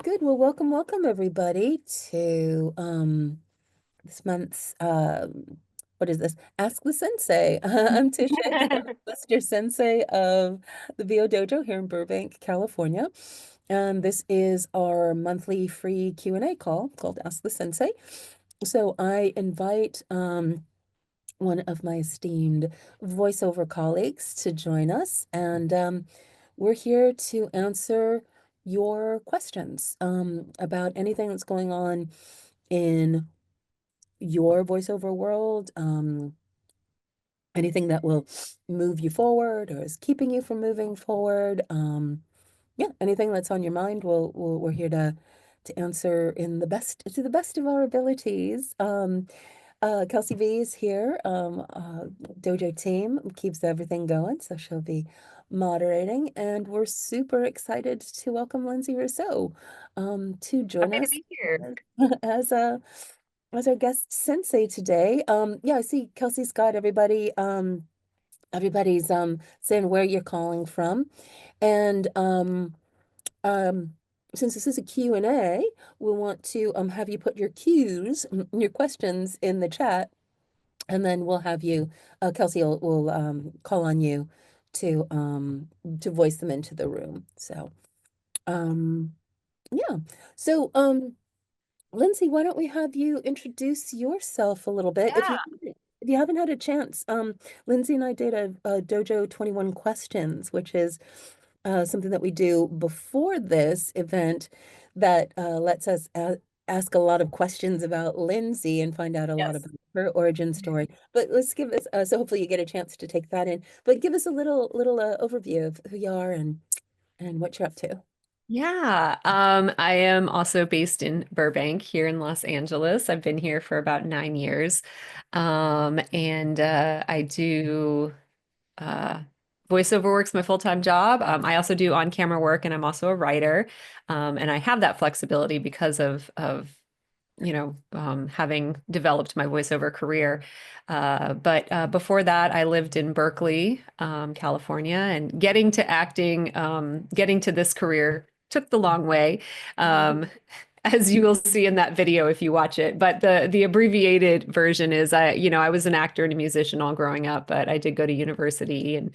good. Well, welcome everybody to this month's what is this? Ask the Sensei. I'm Tish, Master Sensei of the VO Dojo here in Burbank, California. And this is our monthly free Q&A call called Ask the Sensei. So I invite one of my esteemed voiceover colleagues to join us, and we're here to answer your questions about anything that's going on in your voiceover world, anything that will move you forward or is keeping you from moving forward. Yeah, anything that's on your mind, we're here to answer to the best of our abilities. 𝗃cie𝗶𝗃 is here. Dojo team keeps everything going, so she'll be moderating, and we're super excited to welcome Linsay Rousseau to join Happy to us be here. as a as our guest sensei today. Yeah, I see Kelsey's got everybody's saying where you're calling from, and um, since this is a Q&A, we want to have you put your your questions in the chat, and then we'll have you, Kelsey will call on you to voice them into the room. So, yeah. So, Linsay, why don't we have you introduce yourself a little bit? Yeah. If you haven't had a chance, Linsay and I did a Dojo 21 questions, which is something that we do before this event that lets us ask a lot of questions about Linsay and find out a lot Yes. about her origin story. But let's give us, so hopefully you get a chance to take that in, but give us a little overview of who you are and what you're up to. Yeah. I am also based in Burbank here in Los Angeles. I've been here for about 9 years. And I do voiceover work's my full-time job. I also do on-camera work and I'm also a writer. And I have that flexibility because of having developed my voiceover career. But before that, I lived in Berkeley, California, and getting to acting, getting to this career took the long way. Um, as you will see in that video if you watch it. But the abbreviated version is I was an actor and a musician all growing up, but I did go to university and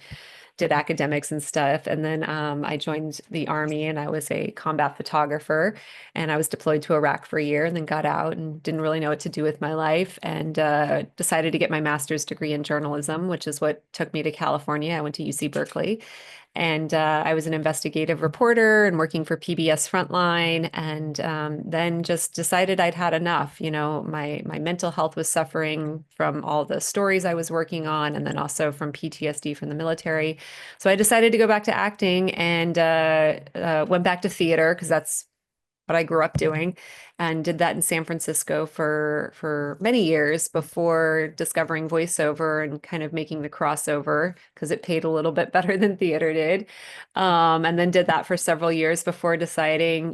did academics and stuff. And then I joined the Army and I was a combat photographer. And I was deployed to Iraq for a year and then got out and didn't really know what to do with my life and decided to get my master's degree in journalism, which is what took me to California. I went to UC Berkeley. And I was an investigative reporter and working for PBS Frontline, and then just decided I'd had enough. My mental health was suffering from all the stories I was working on, and then also from PTSD from the military. So I decided to go back to acting and went back to theater because that's what I grew up doing, and did that in San Francisco for many years before discovering voiceover and kind of making the crossover because it paid a little bit better than theater did. And then did that for several years before deciding,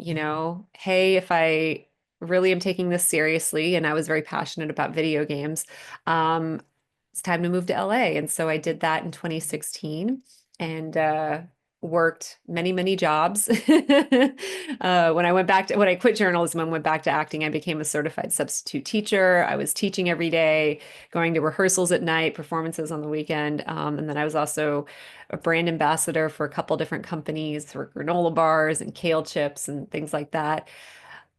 hey, if I really am taking this seriously, and I was very passionate about video games, it's time to move to LA. And so I did that in 2016 and worked many, many jobs. When I quit journalism and went back to acting, I became a certified substitute teacher. I was teaching every day, going to rehearsals at night, performances on the weekend. And then I was also a brand ambassador for a couple different companies for granola bars and kale chips and things like that.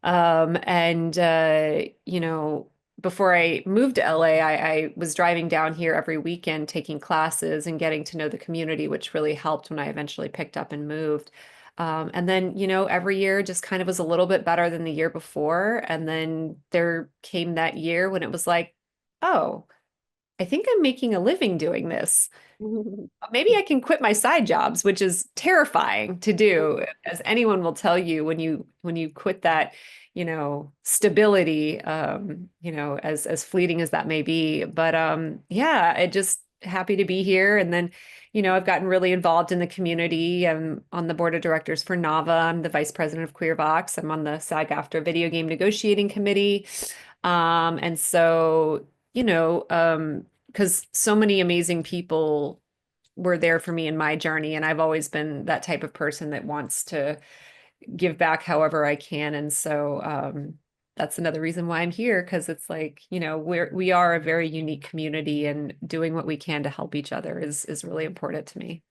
And before I moved to LA, I was driving down here every weekend taking classes and getting to know the community, which really helped when I eventually picked up and moved. And then, every year just kind of was a little bit better than the year before. And then there came that year when it was like, oh, I think I'm making a living doing this. Maybe I can quit my side jobs, which is terrifying to do, as anyone will tell you when you quit that, stability, as fleeting as that may be. But yeah, I just happy to be here. And then, I've gotten really involved in the community. I'm on the board of directors for 𝗏𝗏. I'm the vice president of 𝗃𝗏𝗏. I'm on the SAG-AFTRA video game negotiating committee. And so, because so many amazing people were there for me in my journey. And I've always been that type of person that wants to give back however I can. And so that's another reason why I'm here, because it's like, we are a very unique community, and doing what we can to help each other is really important to me.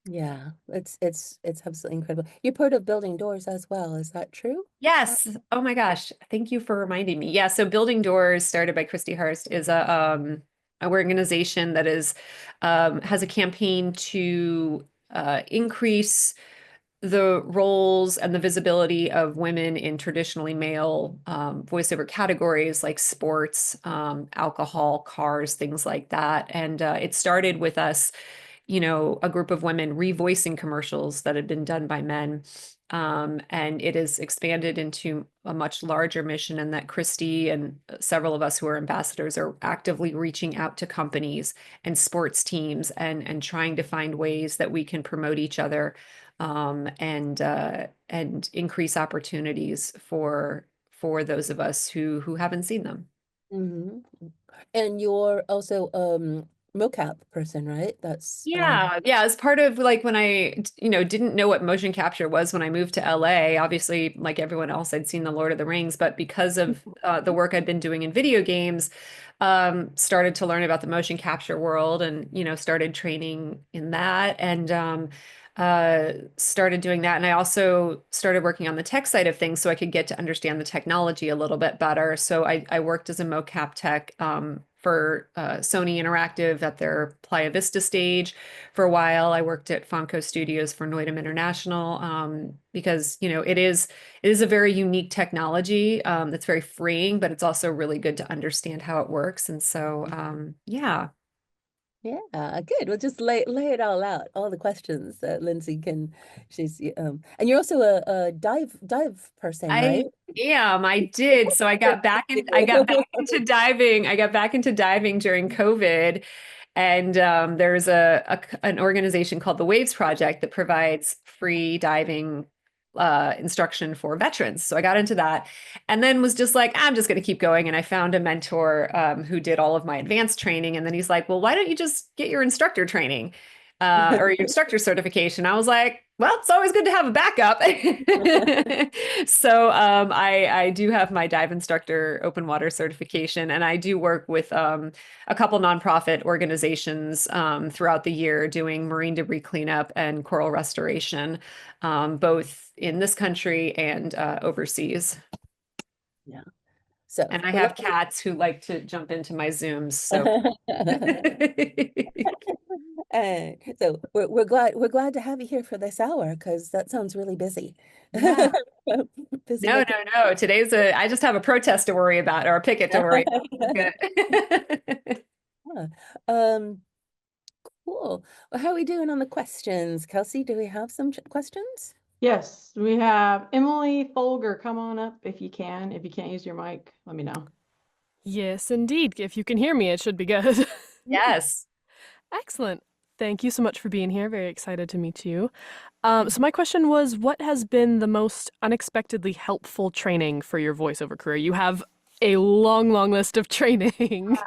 Yeah, it's absolutely incredible. You're part of Building Doors as well, is that true? Yes. Oh my gosh. Thank you for reminding me. Yeah. So Building Doors, started by 𝗃cie 𝗿𝗃, is a organization that has a campaign to increase the roles and the visibility of women in traditionally male voiceover categories like sports, alcohol, cars, things like that. And it started with us, a group of women revoicing commercials that had been done by men. And it has expanded into a much larger mission, and that 𝗃cie and several of us who are ambassadors are actively reaching out to companies and sports teams and trying to find ways that we can promote each other, and increase opportunities for those of us who haven't seen them. Hmm. And you're also mocap person, right? That's Yeah, as part of like when I, didn't know what motion capture was when I moved to LA. Obviously, like everyone else, I'd seen The Lord of the Rings, but because of the work I'd been doing in video games, started to learn about the motion capture world, and started training in that, and started doing that. And I also started working on the tech side of things so I could get to understand the technology a little bit better. So I worked as a mocap tech for Sony Interactive at their Playa Vista stage for a while. I worked at Fonco Studios for 𝗏𝗏 International, because it is a very unique technology that's very freeing, but it's also really good to understand how it works. And so, yeah. yeah, good. We'll just lay it all out, all the questions that Lindsay can. And you're also a dive person, right? I did. So I got back into diving. I got back into diving during COVID. And there's an organization called the Waves Project that provides free diving instruction for veterans. So I got into that, and then was just like, I'm just going to keep going. And I found a mentor who did all of my advanced training. And then he's like, well, why don't you just get your instructor training or your instructor certification? I was like, well, it's always good to have a backup. So I do have my dive instructor open water certification, and I do work with a couple nonprofit organizations throughout the year doing marine debris cleanup and coral restoration, both in this country and overseas. Yeah. So, And I have cats who like to jump into my Zooms. So so we're glad to have you here for this hour, because that sounds really busy. yeah. Busy No, like no, no. I just have a protest to worry about, or a picket to worry about. Good. Yeah. Um, cool. Well, how are we doing on the questions? Kelsey, do we have some questions? Yes, we have Emily Folger. Come on up if you can. If you can't use your mic, let me know. Yes, indeed. If you can hear me, it should be good. Yes. Excellent. Thank you so much for being here. Very excited to meet you. So my question was, what has been the most unexpectedly helpful training for your voiceover career? You have a long, long list of training.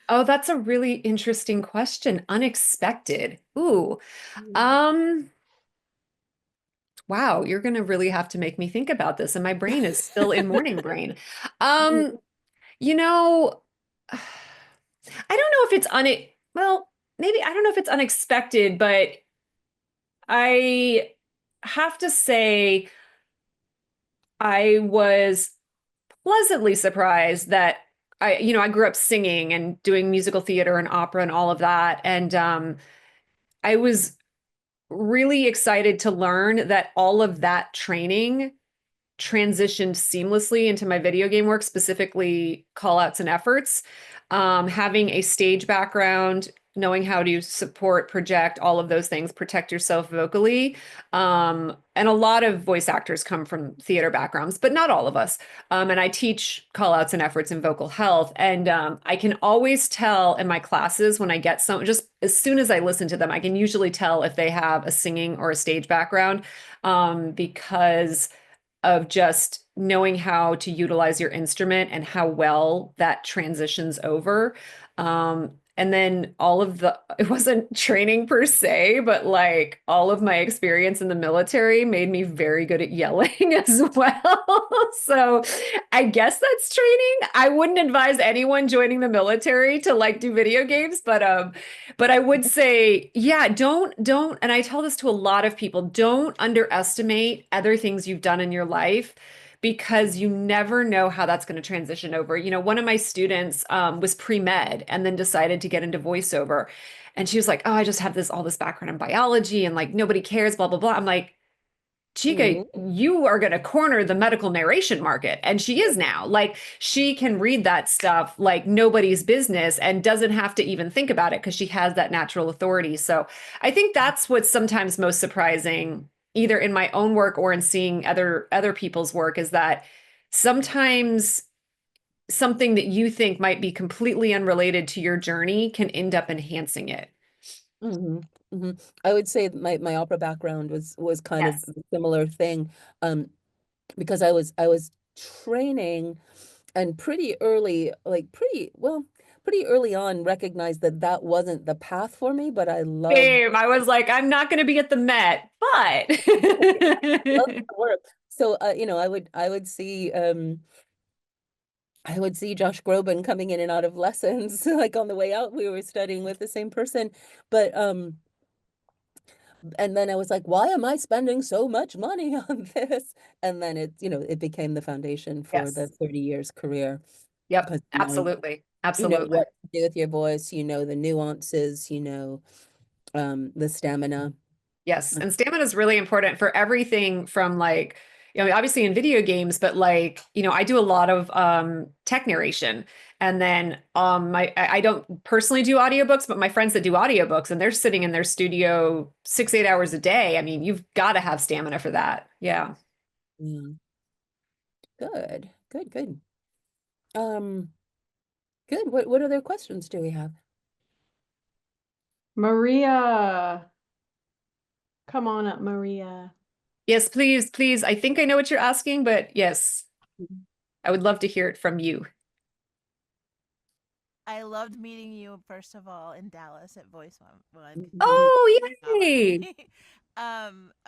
Oh, that's a really interesting question. Unexpected. Ooh. Wow, you're gonna really have to make me think about this, and my brain is still in morning brain. You know, I don't know if it's well, maybe I don't know if it's unexpected, but I have to say I was pleasantly surprised that I grew up singing and doing musical theater and opera and all of that. And I was really excited to learn that all of that training transitioned seamlessly into my video game work, specifically call outs and efforts. Having a stage background, knowing how to support, project, all of those things, protect yourself vocally. And a lot of voice actors come from theater backgrounds, but not all of us. And I teach call outs and efforts in vocal health. And I can always tell in my classes when I get just as soon as I listen to them, I can usually tell if they have a singing or a stage background, because of just knowing how to utilize your instrument and how well that transitions over. And then it wasn't training per se, but like all of my experience in the military made me very good at yelling as well. So I guess that's training. I wouldn't advise anyone joining the military to like do video games, but I would say, yeah, don't, and I tell this to a lot of people, don't underestimate other things you've done in your life, because you never know how that's going to transition over. You know, one of my students was pre-med and then decided to get into voiceover. And she was like, oh, I just have all this background in biology and like nobody cares, blah, blah, blah. I'm like, Chica, you are going to corner the medical narration market. And she is now. Like, she can read that stuff like nobody's business and doesn't have to even think about it because she has that natural authority. So I think that's what's sometimes most surprising, either in my own work or in seeing other people's work, is that sometimes something that you think might be completely unrelated to your journey can end up enhancing it. Mm-hmm. Mm-hmm. I would say my opera background was kind of Yes. a similar thing, because I was training, and pretty early, pretty early on, recognized that wasn't the path for me. But I loved Same. I was like, I'm not going to be at the Met, but the work. So I would see Josh Groban coming in and out of lessons. Like on the way out, we were studying with the same person, but and then I was like, why am I spending so much money on this? And then it became the foundation for the Yes. 30 years career. Yep. 'Cause Absolutely. you know Absolutely. what to do with your voice, the nuances, the stamina. Yes. And stamina is really important for everything from like, obviously in video games, but like, I do a lot of tech narration. And then I don't personally do audiobooks, but my friends that do audiobooks, and they're sitting in their studio 6-8 hours a day. I mean, you've got to have stamina for that. Yeah. Yeah. Good, good, good. Good. What other questions do we have? Maria. Come on up, Maria. Yes, please, please. I think I know what you're asking, but yes, I would love to hear it from you. I loved meeting you, first of all, in Dallas at Voice One. Oh, yay.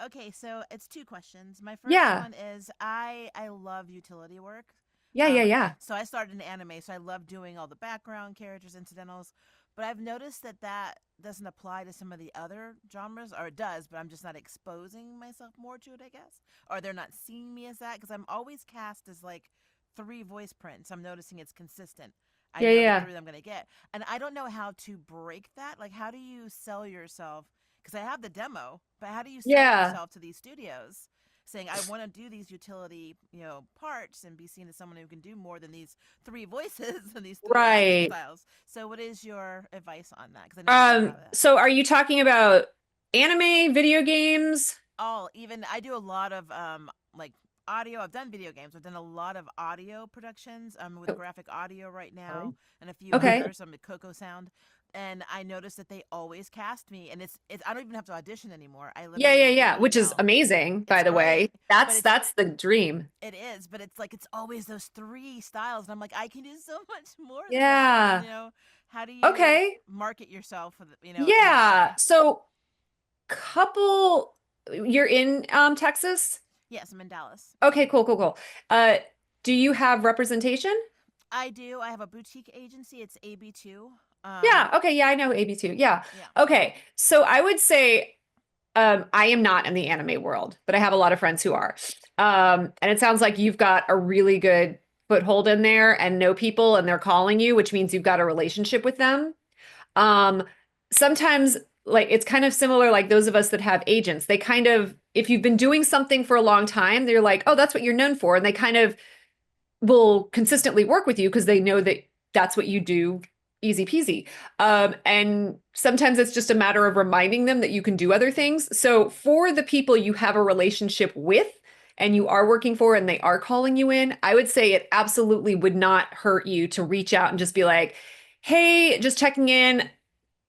Okay, so it's two questions. My first Yeah. one is I love utility work. Yeah. So I started in anime, so I love doing all the background characters, incidentals. But I've noticed that doesn't apply to some of the other genres, or it does, but I'm just not exposing myself more to it, I guess. Or they're not seeing me as that, because I'm always cast as like 3 voice prints. I'm noticing it's consistent. I know Yeah. the 3 that I'm going to get. And I don't know how to break that. Like, how do you sell yourself? Because I have the demo, but how do you sell Yeah. yourself to these studios? Saying I want to do these utility, parts and be seen as someone who can do more than these 3 voices and these 3 acting Right. styles. So, what is your advice on that? Because I know you have that. So are you talking about anime, video games? Even I do a lot of like audio. I've done video games. I've done a lot of audio productions. I'm with graphic audio right now and a few Okay. others. I'm at Coco Sound. And I noticed that they always cast me, and it's I don't even have to audition anymore. I literally Yeah. get Which is email. amazing, by It's the way. great, but That's the dream. it is, but it's like it's always those 3 styles, and I'm like, I can do so much more than Yeah. that. How do you Okay. market yourself for in Yeah. that way? So you're in Texas? Yes, I'm in Dallas. Okay, cool. Do you have representation? I do. I have a boutique agency. It's AB2. Yeah. Okay. Yeah, I know AB2. Yeah. Yeah. Okay. So I would say I am not in the anime world, but I have a lot of friends who are. And it sounds like you've got a really good foothold in there and know people, and they're calling you, which means you've got a relationship with them. Sometimes like it's kind of similar, like those of us that have agents, they kind of, if you've been doing something for a long time, they're like, oh, that's what you're known for. And they kind of will consistently work with you because they know that that's what you do. Easy peasy. And sometimes it's just a matter of reminding them that you can do other things. So for the people you have a relationship with and you are working for and they are calling you in, I would say it absolutely would not hurt you to reach out and just be like, hey, just checking in.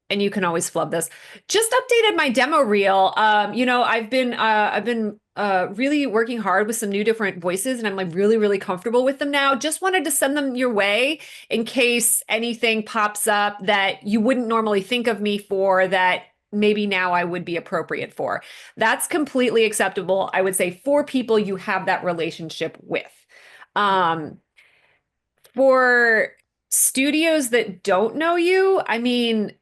and you can always flub this. Just updated my demo reel. You know, I've been really working hard with some new different voices, and I'm like really comfortable with them now. Just wanted to send them your way in case anything pops up that you wouldn't normally think of me for, that maybe now I would be appropriate for. That's completely acceptable. I would say for people you have that relationship with. For studios that don't know you, I mean,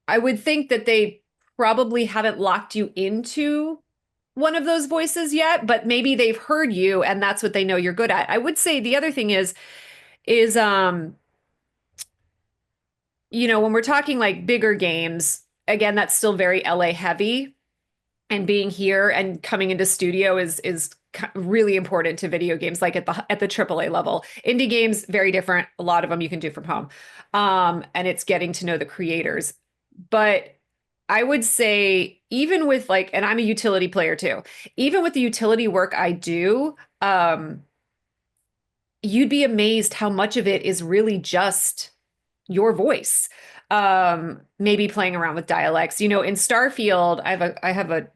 I would think that they probably haven't locked you into one of those voices yet, but maybe they've heard you and that's what they know you're good at. I would say the other thing is you know, when we're talking like bigger games, again, that's still very LA heavy, and being here and coming into studio is really important to video games, like at the AAA level. Indie games, very different. A lot of them you can do from home. And it's getting to know the creators. But I would say even with like, and I'm a utility player too, even with the utility work I do, you'd be amazed how much of it is really just your voice. Maybe playing around with dialects. You know, in Starfield, I have a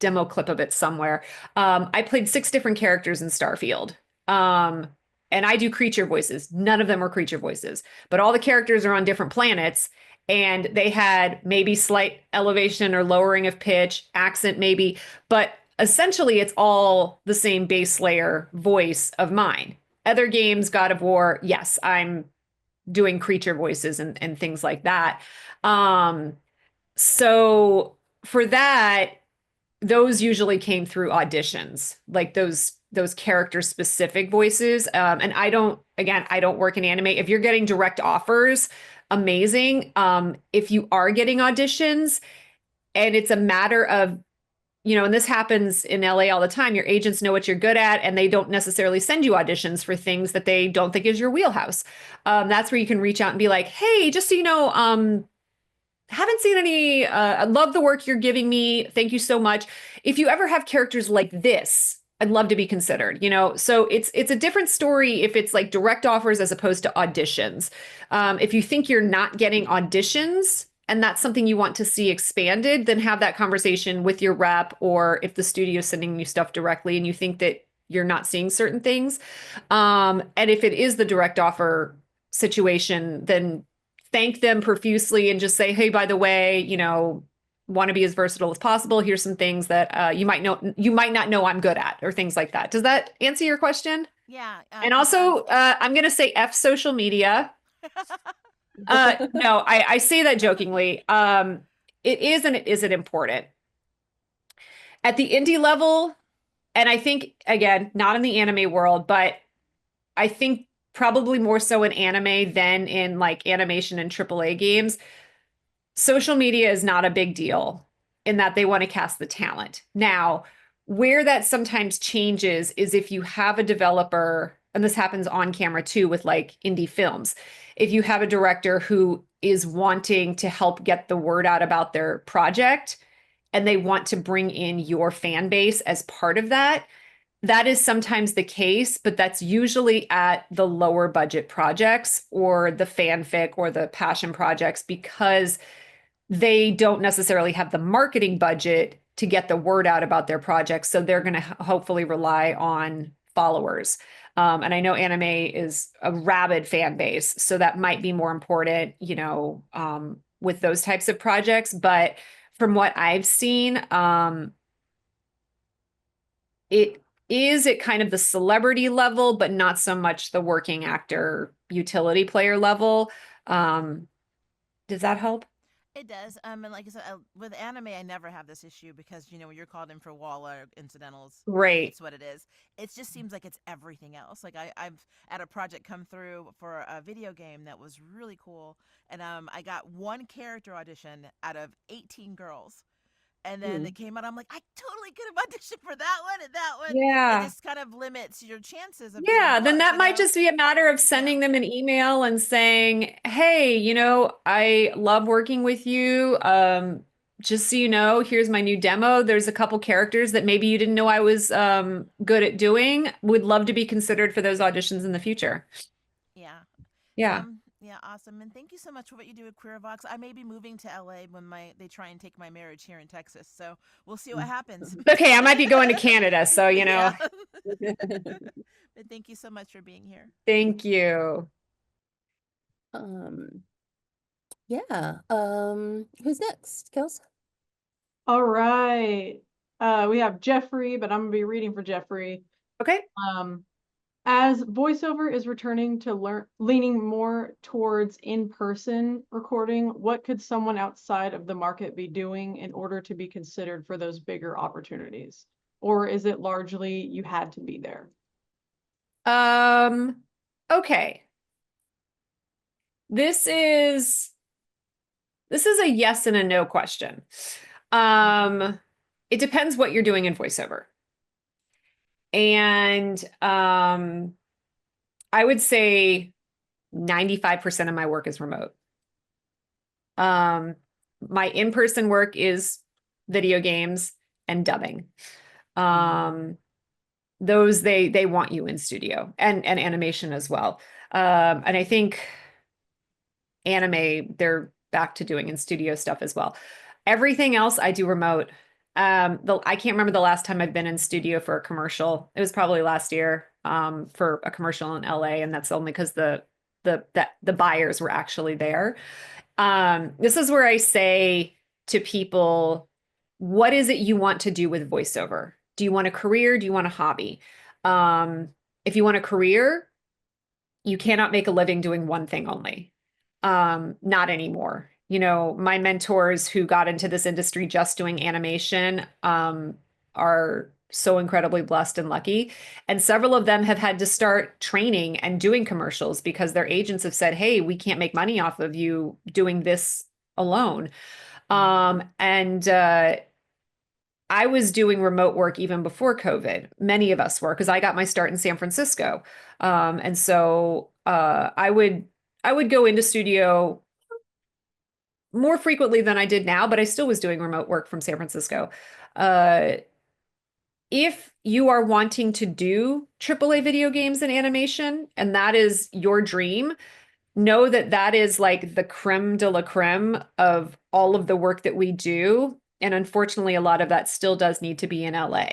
demo clip of it somewhere. I played 6 different characters in Starfield. And I do creature voices. None of them were creature voices, but all the characters are on different planets, and they had maybe slight elevation or lowering of pitch, accent maybe, but essentially it's all the same base layer voice of mine. Other games, God of War, yes, I'm doing creature voices and things like that. So for that, those usually came through auditions, like those character specific voices. And I don't work in anime. If you're getting direct offers, amazing. If you are getting auditions and it's a matter of, you know, and this happens in LA all the time, your agents know what you're good at and they don't necessarily send you auditions for things that they don't think is your wheelhouse. That's where you can reach out and be like, hey, just so you know, haven't seen any, I love the work you're giving me. Thank you so much. If you ever have characters like this, I'd love to be considered, you know? So it's a different story if it's like direct offers as opposed to auditions. If you think you're not getting auditions and that's something you want to see expanded, then have that conversation with your rep, or if the studio's sending you stuff directly and you think that you're not seeing certain things. And if it is the direct offer situation, then thank them profusely and just say, hey, by the way, you know, want to be as versatile as possible. Here's some things that you might not know I'm good at, or things like that. Does that answer your question? Yeah. And also, I'm going to say F social media. No, I say that jokingly. It is and it isn't important. At the indie level, and I think, again, not in the anime world, but I think probably more so in anime than in like animation and AAA games, social media is not a big deal in that they want to cast the talent. Now, where that sometimes changes is if you have a developer, and this happens on camera too with like indie films, if you have a director who is wanting to help get the word out about their project and they want to bring in your fan base as part of that, that is sometimes the case, but that's usually at the lower budget projects or the fanfic or the passion projects, because they don't necessarily have the marketing budget to get the word out about their projects. So they're going to hopefully rely on followers. And I know anime is a rabid fan base, so that might be more important, you know, with those types of projects. But from what I've seen, it is at kind of the celebrity level, but not so much the working actor, utility player level. Does that help? It does. And like I said, with anime, I never have this issue because, you know, when you're called in for walla or incidentals, Right. it's what it is. It just seems like it's everything else. Like I've had a project come through for a video game that was really cool. And I got one character audition out of 18 girls. And then it came out, I'm like, I totally could have auditioned for that one and that one. Yeah. It just kind of limits your chances of Yeah, getting then booked, that you might know? just be a matter of sending them an email and saying, hey, you know, I love working with you. Just so you know, here's my new demo. There's a couple characters that maybe you didn't know I was good at doing. Would love to be considered for those auditions in the future. Yeah. Yeah. Yeah, awesome. And thank you so much for what you do with 𝗃𝗿𝗄𝗃. I may be moving to LA when they try and take my marriage here in Texas. So we'll see what happens. Okay, I might be going to Canada, so you know. Yeah. But thank you so much for being here. Thank you. Yeah. Who's next? Kels? All right. We have Jeffrey, but I'm gonna be reading for Jeffrey. Okay. As voiceover is returning to leaning more towards in-person recording, what could someone outside of the market be doing in order to be considered for those bigger opportunities? Or is it largely you had to be there? Okay. This is a yes and a no question. It depends what you're doing in voiceover. And I would say 95% of my work is remote. My in-person work is video games and dubbing. Those they want you in studio, and animation as well. And I think anime, they're back to doing in studio stuff as well. Everything else I do remote. I can't remember the last time I've been in studio for a commercial. It was probably last year for a commercial in LA, and that's only because the buyers were actually there. This is where I say to people, what is it you want to do with voiceover? Do you want a career? Do you want a hobby? If you want a career, you cannot make a living doing one thing only. Not anymore. You know, my mentors who got into this industry just doing animation are so incredibly blessed and lucky. And several of them have had to start training and doing commercials because their agents have said, hey, we can't make money off of you doing this alone. I was doing remote work even before COVID. Many of us were, because I got my start in San Francisco. And so I would go into studio more frequently than I did now, but I still was doing remote work from San Francisco. If you are wanting to do AAA video games and animation, and that is your dream, know that that is like the creme de la creme of all of the work that we do. And unfortunately, a lot of that still does need to be in LA,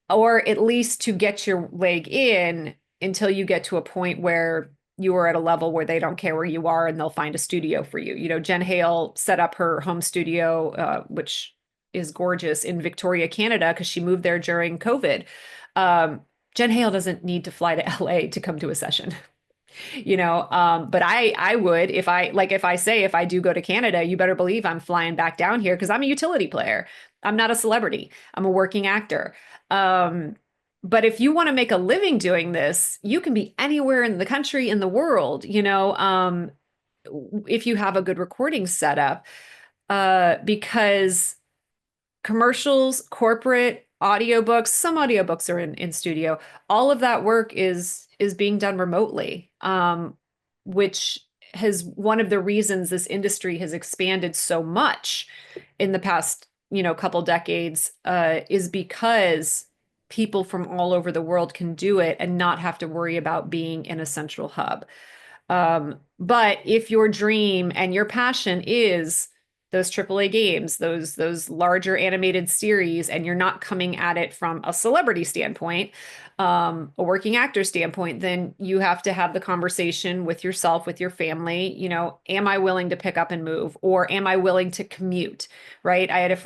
or at least to get your leg in until you get to a point where you are at a level where they don't care where you are and they'll find a studio for you. You know, Jen Hale set up her home studio, which is gorgeous, in Victoria, Canada, because she moved there during COVID. Jen Hale doesn't need to fly to LA to come to a session. You know, but I would, if I do go to Canada, you better believe I'm flying back down here because I'm a utility player. I'm not a celebrity. I'm a working actor. But if you want to make a living doing this, you can be anywhere in the country, in the world, you know, if you have a good recording setup, because commercials, corporate, audiobooks, some audiobooks are in studio. All of that work is being done remotely, which has one of the reasons this industry has expanded so much in the past, you know, couple decades, is because people from all over the world can do it and not have to worry about being in a central hub. But if your dream and your passion is those AAA games, those larger animated series, and you're not coming at it from a celebrity standpoint, a working actor standpoint, then you have to have the conversation with yourself, with your family. You know, am I willing to pick up and move, or am I willing to commute? Right? I have a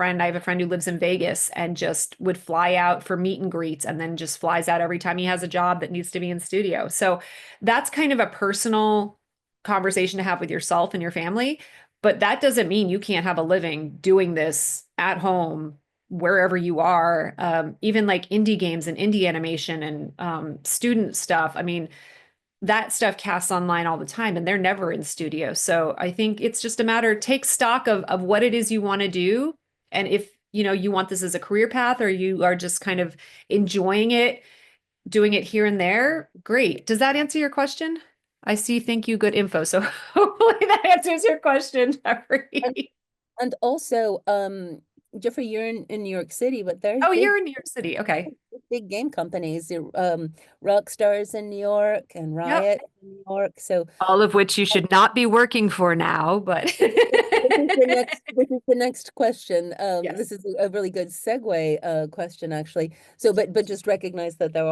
friend who lives in Vegas and just would fly out for meet and greets and then just flies out every time he has a job that needs to be in studio. So that's kind of a personal conversation to have with yourself and your family. But that doesn't mean you can't have a living doing this at home, wherever you are. Even like indie games and indie animation and student stuff. I mean, that stuff casts online all the time and they're never in studio. So I think it's just a matter, take stock of what it is you want to do. And if, you know, you want this as a career path, or you are just kind of enjoying it, doing it here and there, great. Does that answer your question? I see. Thank you. Good info. So hopefully that answers your question, Jeffrey. And also, Jeffrey, you're in New York City, but you're in New York City. Okay. big game companies, Rockstar's in New York and Riot in New York. So All of which you should not be working for now, but this is the next question. Yes. This is a really good segue question, actually. So, but just recognize that there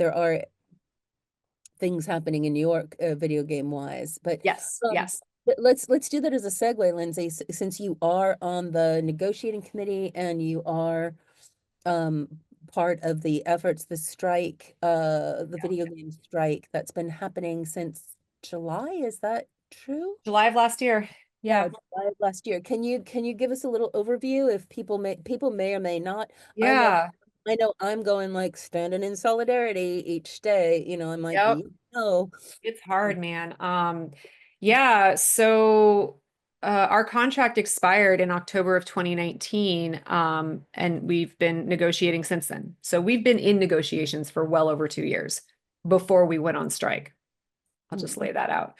are things happening in New York, video game wise. But yes, yes. but let's do that as a segue, Lindsay, since you are on the negotiating committee and you are part of the efforts, the strike, the video game strike that's been happening since July. Is that true? July of last year. Yeah. July of last year. Can you give us a little overview if people may or may not? Yeah. I know I'm going like standing in solidarity each day. You know, I'm like, Yep. it's hard, man. Yeah, so our contract expired in October of 2019, and we've been negotiating since then. So we've been in negotiations for well over 2 years before we went on strike. I'll just lay that out.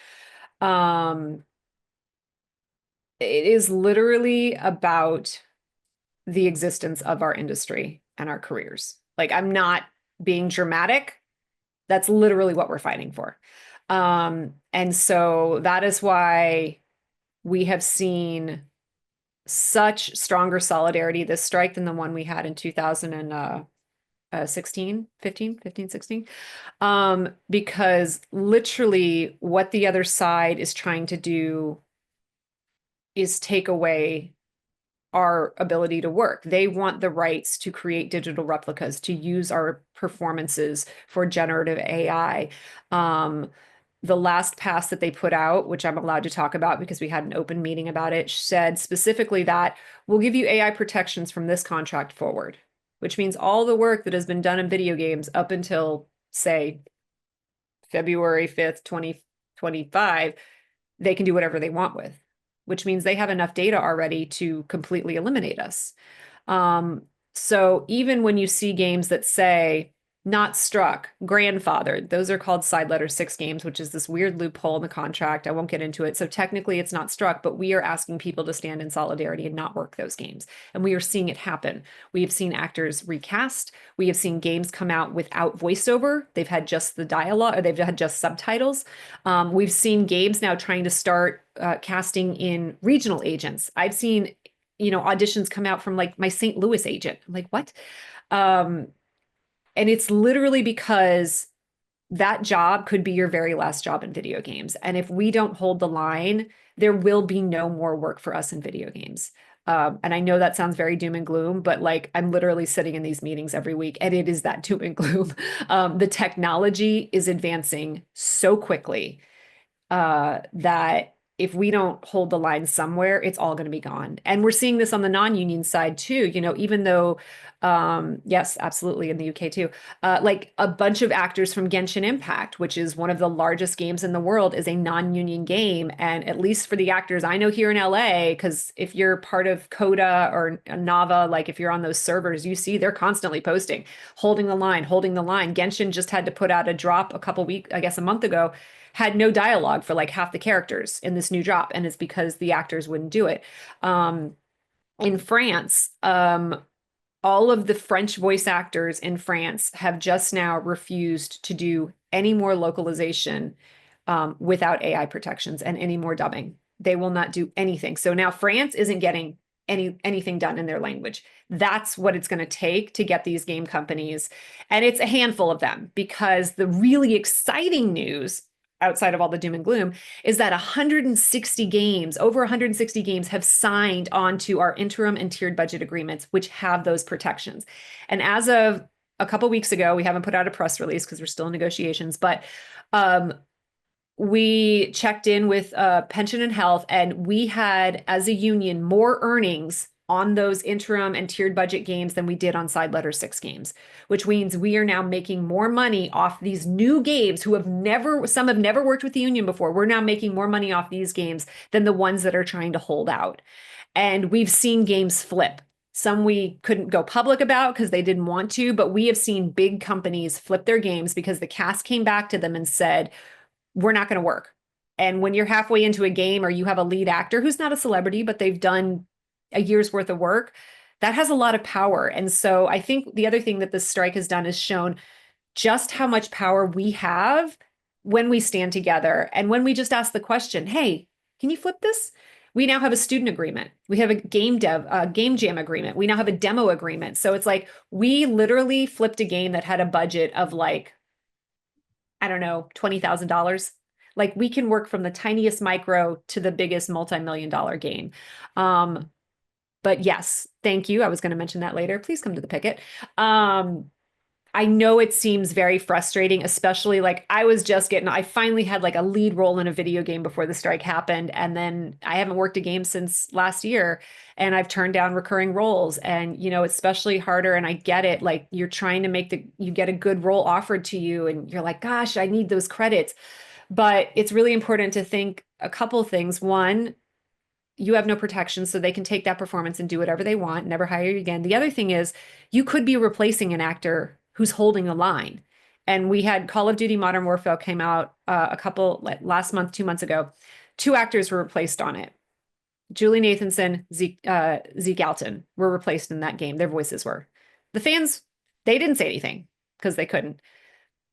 It is literally about the existence of our industry and our careers. Like, I'm not being dramatic. That's literally what we're fighting for. And so that is why we have seen such stronger solidarity this strike than the one we had in 2016, 16, because literally what the other side is trying to do is take away our ability to work. They want the rights to create digital replicas, to use our performances for generative AI. The last pass that they put out, which I'm allowed to talk about because we had an open meeting about it, said specifically that we'll give you AI protections from this contract forward, which means all the work that has been done in video games up until, say, February 5th, 2025, they can do whatever they want with, which means they have enough data already to completely eliminate us. So even when you see games that say not struck, grandfathered, those are called side letter 6 games, which is this weird loophole in the contract. I won't get into it. So technically it's not struck, but we are asking people to stand in solidarity and not work those games. And we are seeing it happen. We have seen actors recast. We have seen games come out without voiceover. They've had just the dialogue, or they've had just subtitles. We've seen games now trying to start casting in regional agents. I've seen, auditions come out from like my St. Louis agent. I'm like, what? And it's literally because that job could be your very last job in video games. And if we don't hold the line, there will be no more work for us in video games. And I know that sounds very doom and gloom, but like, I'm literally sitting in these meetings every week and it is that doom and gloom. The technology is advancing so quickly that if we don't hold the line somewhere, it's all going to be gone. And we're seeing this on the non-union side too, even though, yes, absolutely, in the UK too, like a bunch of actors from Genshin Impact, which is one of the largest games in the world, is a non-union game. And at least for the actors I know here in LA, because if you're part of Coda or 𝗏𝗏, like if you're on those servers, you see they're constantly posting, holding the line, holding the line. Genshin just had to put out a drop a month ago, had no dialogue for like half the characters in this new drop. And it's because the actors wouldn't do it. In France, all of the French voice actors in France have just now refused to do any more localization without AI protections and any more dubbing. They will not do anything. So now France isn't getting anything done in their language. That's what it's going to take to get these game companies. And it's a handful of them, because the really exciting news outside of all the doom and gloom is that over 160 games have signed onto our interim and tiered budget agreements, which have those protections. And as of a couple of weeks ago, we haven't put out a press release because we're still in negotiations, but we checked in with pension and health, and we had, as a union, more earnings on those interim and tiered budget games than we did on side letter 6 games, which means we are now making more money off these new games some have never worked with the union before. We're now making more money off these games than the ones that are trying to hold out. And we've seen games flip. Some we couldn't go public about because they didn't want to, but we have seen big companies flip their games because the cast came back to them and said, we're not going to work. And when you're halfway into a game or you have a lead actor who's not a celebrity, but they've done a year's worth of work, that has a lot of power. And so I think the other thing that this strike has done is shown just how much power we have when we stand together and when we just ask the question, hey, can you flip this? We now have a student agreement. We have a game jam agreement. We now have a demo agreement. So it's like we literally flipped a game that had a budget of like, I don't know, $20,000. Like we can work from the tiniest micro to the biggest multi-million-dollar game. But yes, thank you. I was going to mention that later. Please come to the picket. I know it seems very frustrating, especially like I finally had like a lead role in a video game before the strike happened. And then I haven't worked a game since last year and I've turned down recurring roles and, you know, it's especially harder. And I get it. Like you're trying to you get a good role offered to you and you're like, gosh, I need those credits. But it's really important to think a couple things. One, you have no protection, so they can take that performance and do whatever they want, never hire you again. The other thing is you could be replacing an actor who's holding a line. And we had Call of Duty Modern Warfare came out last month, 2 months ago. 2 actors were replaced on it. Julie Nathanson, Zeke Alton were replaced in that game. Their voices were. The fans, they didn't say anything because they couldn't.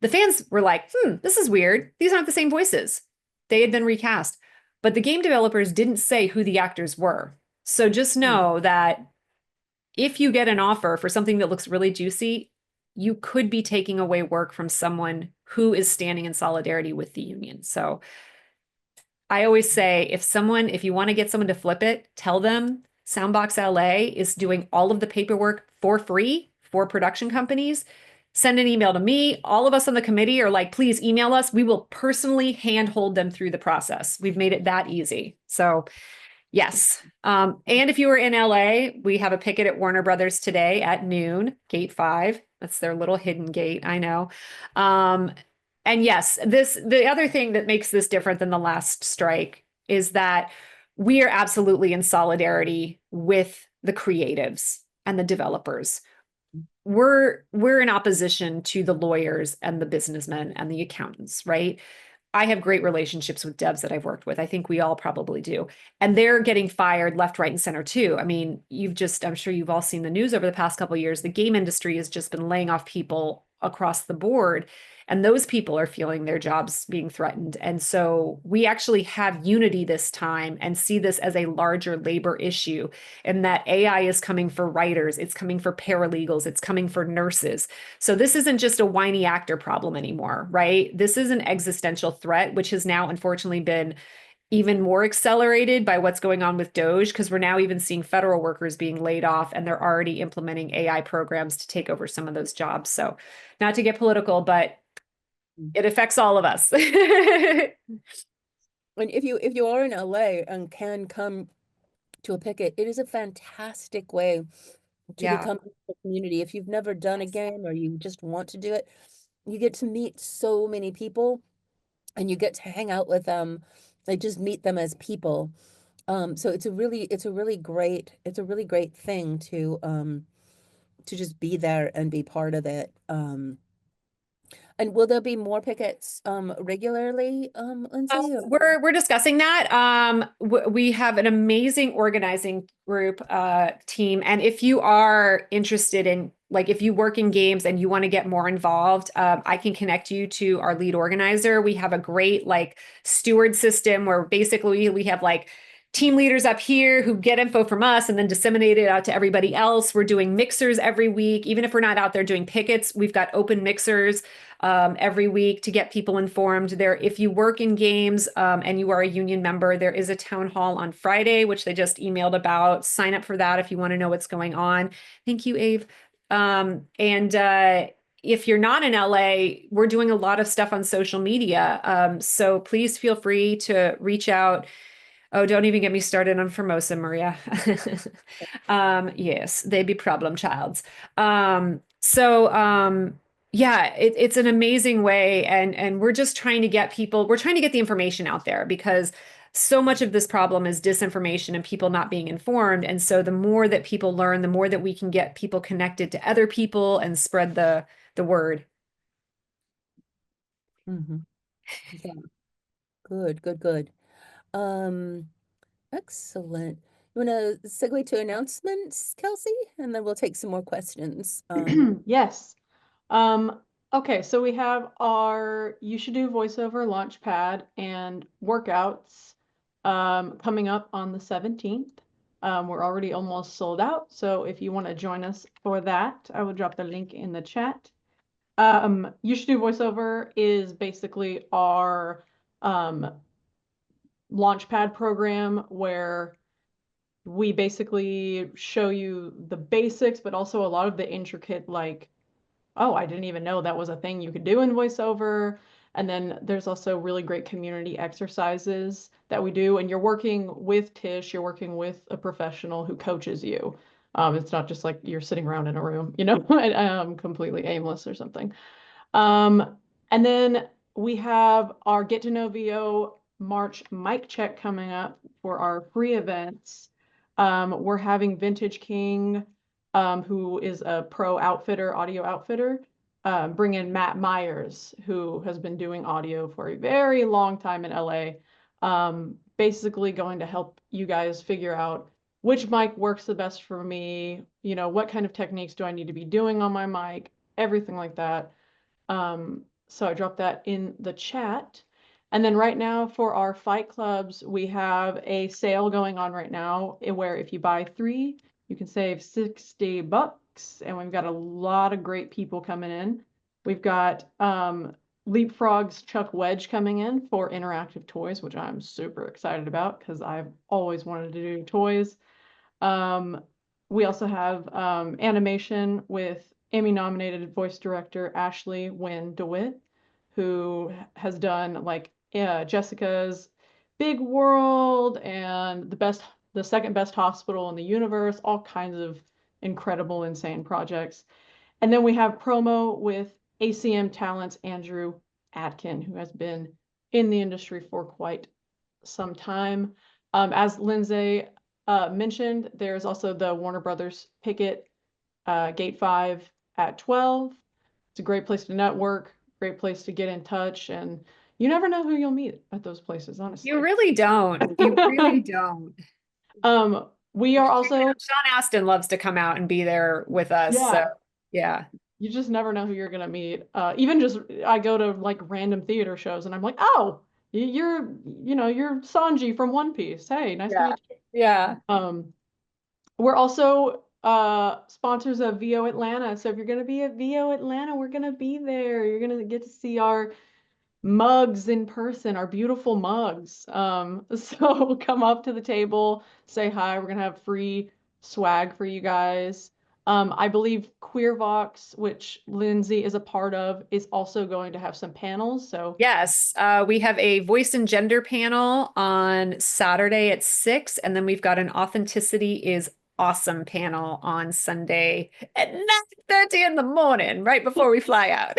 The fans were like, this is weird. These aren't the same voices. They had been recast. But the game developers didn't say who the actors were. So just know that if you get an offer for something that looks really juicy, you could be taking away work from someone who is standing in solidarity with the union. So I always say, if you want to get someone to flip it, tell them Soundbox LA is doing all of the paperwork for free for production companies. Send an email to me. All of us on the committee are like, please email us. We will personally handhold them through the process. We've made it that easy. So yes. And if you were in LA, we have a picket at Warner Brothers today at noon, gate 5. That's their little hidden gate. I know. And yes, the other thing that makes this different than the last strike is that we are absolutely in solidarity with the creatives and the developers. We're in opposition to the lawyers and the businessmen and the accountants, right? I have great relationships with devs that I've worked with. I think we all probably do. And they're getting fired left, right, and center too. I mean, I'm sure you've all seen the news over the past couple of years. The game industry has just been laying off people across the board. And those people are feeling their jobs being threatened. And so we actually have unity this time and see this as a larger labor issue, and that AI is coming for writers, it's coming for paralegals, it's coming for nurses. So this isn't just a whiny actor problem anymore, right? This is an existential threat, which has now unfortunately been even more accelerated by what's going on with Dojo, because we're now even seeing federal workers being laid off and they're already implementing AI programs to take over some of those jobs. So not to get political, but it affects all of us. And if you are in LA and can come to a picket, it is a fantastic way to become a community. If you've never done a game or you just want to do it, you get to meet so many people and you get to hang out with them, like just meet them as people. So it's a really great thing to just be there and be part of it. And will there be more pickets regularly, Lindsay? We're discussing that. We have an amazing organizing group team, and if you are interested in, like, if you work in games and you want to get more involved, I can connect you to our lead organizer. We have a great like steward system where basically we have like team leaders up here who get info from us and then disseminate it out to everybody else. We're doing mixers every week. Even if we're not out there doing pickets, we've got open mixers every week to get people informed. If you work in games and you are a union member, there is a town hall on Friday, which they just emailed about. Sign up for that if you want to know what's going on. Thank you, Ave. If you're not in LA, we're doing a lot of stuff on social media. So please feel free to reach out. Oh, don't even get me started on Formosa, Maria. Yes, they be problem childs. Yeah, it's an amazing way. And we're just trying to get we're trying to get the information out there because so much of this problem is disinformation and people not being informed. And so the more that people learn, the more that we can get people connected to other people and spread the word. Mm-hmm. Yeah. Good. Excellent. You want to segue to announcements, Kelsey? And then we'll take some more questions. Yes. Okay, so we have our You Should Do voiceover launchpad and workouts coming up on the 17th. We're already almost sold out, so if you want to join us for that, I will drop the link in the chat. You Should Do voiceover is basically our launchpad program where we basically show you the basics, but also a lot of the intricate, like, oh, I didn't even know that was a thing you could do in voiceover. And then there's also really great community exercises that we do. And you're working with Tish, you're working with a professional who coaches you. It's not just like you're sitting around in a room, you know, completely aimless or something. And then we have our Get to Know VO March mic check coming up for our free events. We're having Vintage King, who is a pro outfitter, audio outfitter, bring in Matt Myers, who has been doing audio for a very long time in LA. Basically going to help you guys figure out which mic works the best for me, you know, what kind of techniques do I need to be doing on my mic, everything like that. So I dropped that in the chat. And then right now for our fight clubs, we have a sale going on right now where if you buy 3, you can save $60. And we've got a lot of great people coming in. We've got 𝗟𝗵𝗺𝗀𝗀𝗃 𝗃𝗶𝗵 coming in for interactive toys, which I'm super excited about because I've always wanted to do toys. We also have animation with Emmy-nominated voice director Ashley Wynn DeWitt, who has done like Jessica's Big World and the second best hospital in the universe, all kinds of incredible, insane projects. And then we have promo with ACM Talents Andrew Atkin, who has been in the industry for quite some time. As Lindsay mentioned, there's also the Warner Brothers Picket Gate 5 at 12. It's a great place to network, great place to get in touch, and you never know who you'll meet at those places, honestly. You really don't. You really don't. We are also Sean Astin loves to come out and be there with us. Yeah. So yeah. You just never know who you're gonna meet. Even just I go to like random theater shows and I'm like, oh, you're Sanji from One Piece. Hey, nice to meet you. Yeah. We're also sponsors of VO Atlanta. So if you're gonna be at VO Atlanta, we're gonna be there. You're gonna get to see our mugs in person, our beautiful mugs. So come up to the table, say hi. We're gonna have free swag for you guys. I believe 𝗃𝗄𝗃, which Lindsay is a part of, is also going to have some panels. So yes, we have a voice and gender panel on Saturday at 6, and then we've got an authenticity is awesome panel on Sunday at 9:30 in the morning, right before we fly out.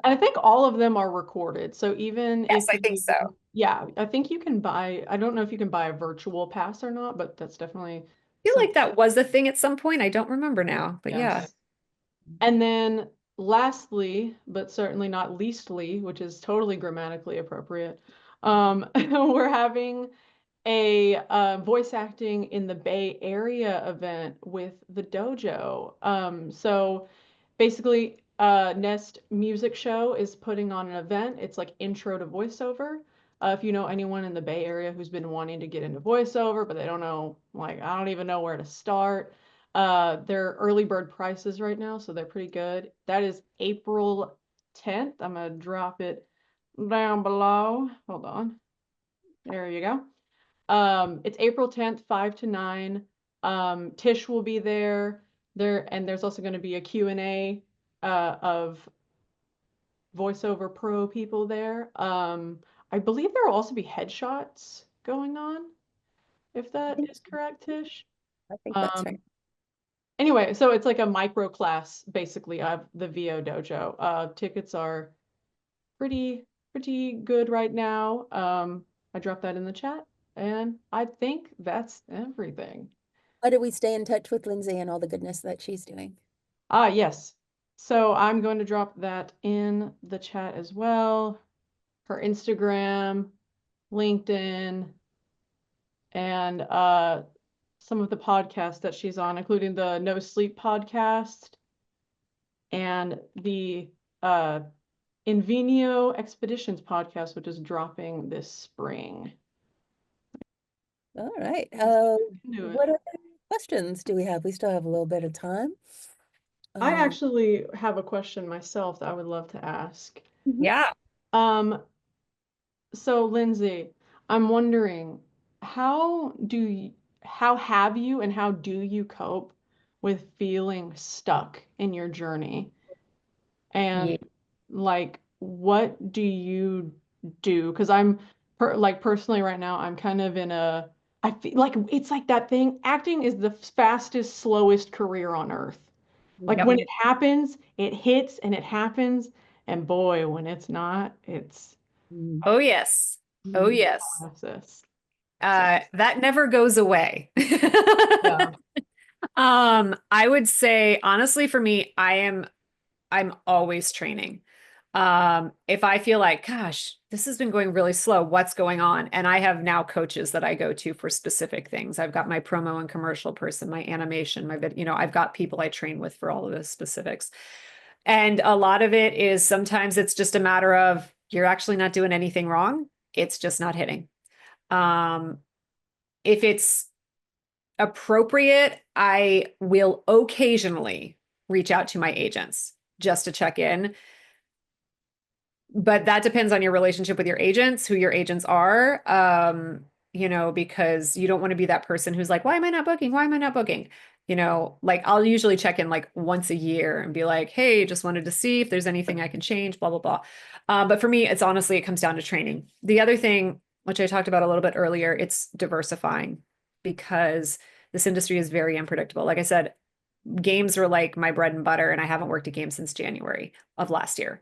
I think all of them are recorded. So even Yes, if I think so. Yeah, I think you can buy, I don't know if you can buy a virtual pass or not, but that's definitely. I feel like that was a thing at some point. I don't remember now, but yeah. And then lastly, but certainly not leastly, which is totally grammatically appropriate, we're having a voice acting in the Bay Area event with the Dojo. So basically, Nest Music Show is putting on an event. It's like intro to voiceover. If you know anyone in the Bay Area who's been wanting to get into voiceover, but they don't know, like, I don't even know where to start. They're early bird prices right now, so they're pretty good. That is April 10th. I'm gonna drop it down below. Hold on. There you go. It's April 10th, 5 to 9. Tish will be there. And there's also going to be a Q&A of voiceover pro people there. I believe there will also be headshots going on, if that is correct, Tish. I think that's right. Anyway, so it's like a micro class basically of the VO Dojo. Tickets are pretty good right now. I dropped that in the chat, and I think that's everything. How do we stay in touch with Lindsay and all the goodness that she's doing? Yes. So I'm going to drop that in the chat as well. Her Instagram, LinkedIn, and some of the podcasts that she's on, including the No Sleep podcast and the Invenio Expeditions podcast, which is dropping this spring. All right. Into it. What other questions do we have? We still have a little bit of time. I actually have a question myself that I would love to ask. Yeah. So Lindsay, I'm wondering, how have you and how do you cope with feeling stuck in your journey? And Yeah. like, what do you do? Because I'm personally right now, I'm kind of in a, I feel like it's like that thing. Acting is the fastest, slowest career on earth. Like Yep. when it happens, it hits and it happens. And boy, when it's not, it's Oh, yes. Oh, yes. process. That never goes away. Yeah. I would say, honestly, for me, I'm always training. If I feel like, gosh, this has been going really slow, what's going on? And I have now coaches that I go to for specific things. I've got my promo and commercial person, my animation, my video, I've got people I train with for all of those specifics. And a lot of it is sometimes it's just a matter of you're actually not doing anything wrong. It's just not hitting. If it's appropriate, I will occasionally reach out to my agents just to check in. But that depends on your relationship with your agents, who your agents are, because you don't want to be that person who's like, why am I not booking? Why am I not booking? Like I'll usually check in like once a year and be like, hey, just wanted to see if there's anything I can change, blah, blah, blah. But for me, it comes down to training. The other thing, which I talked about a little bit earlier, it's diversifying because this industry is very unpredictable. Like I said, games are like my bread and butter, and I haven't worked a game since January of last year.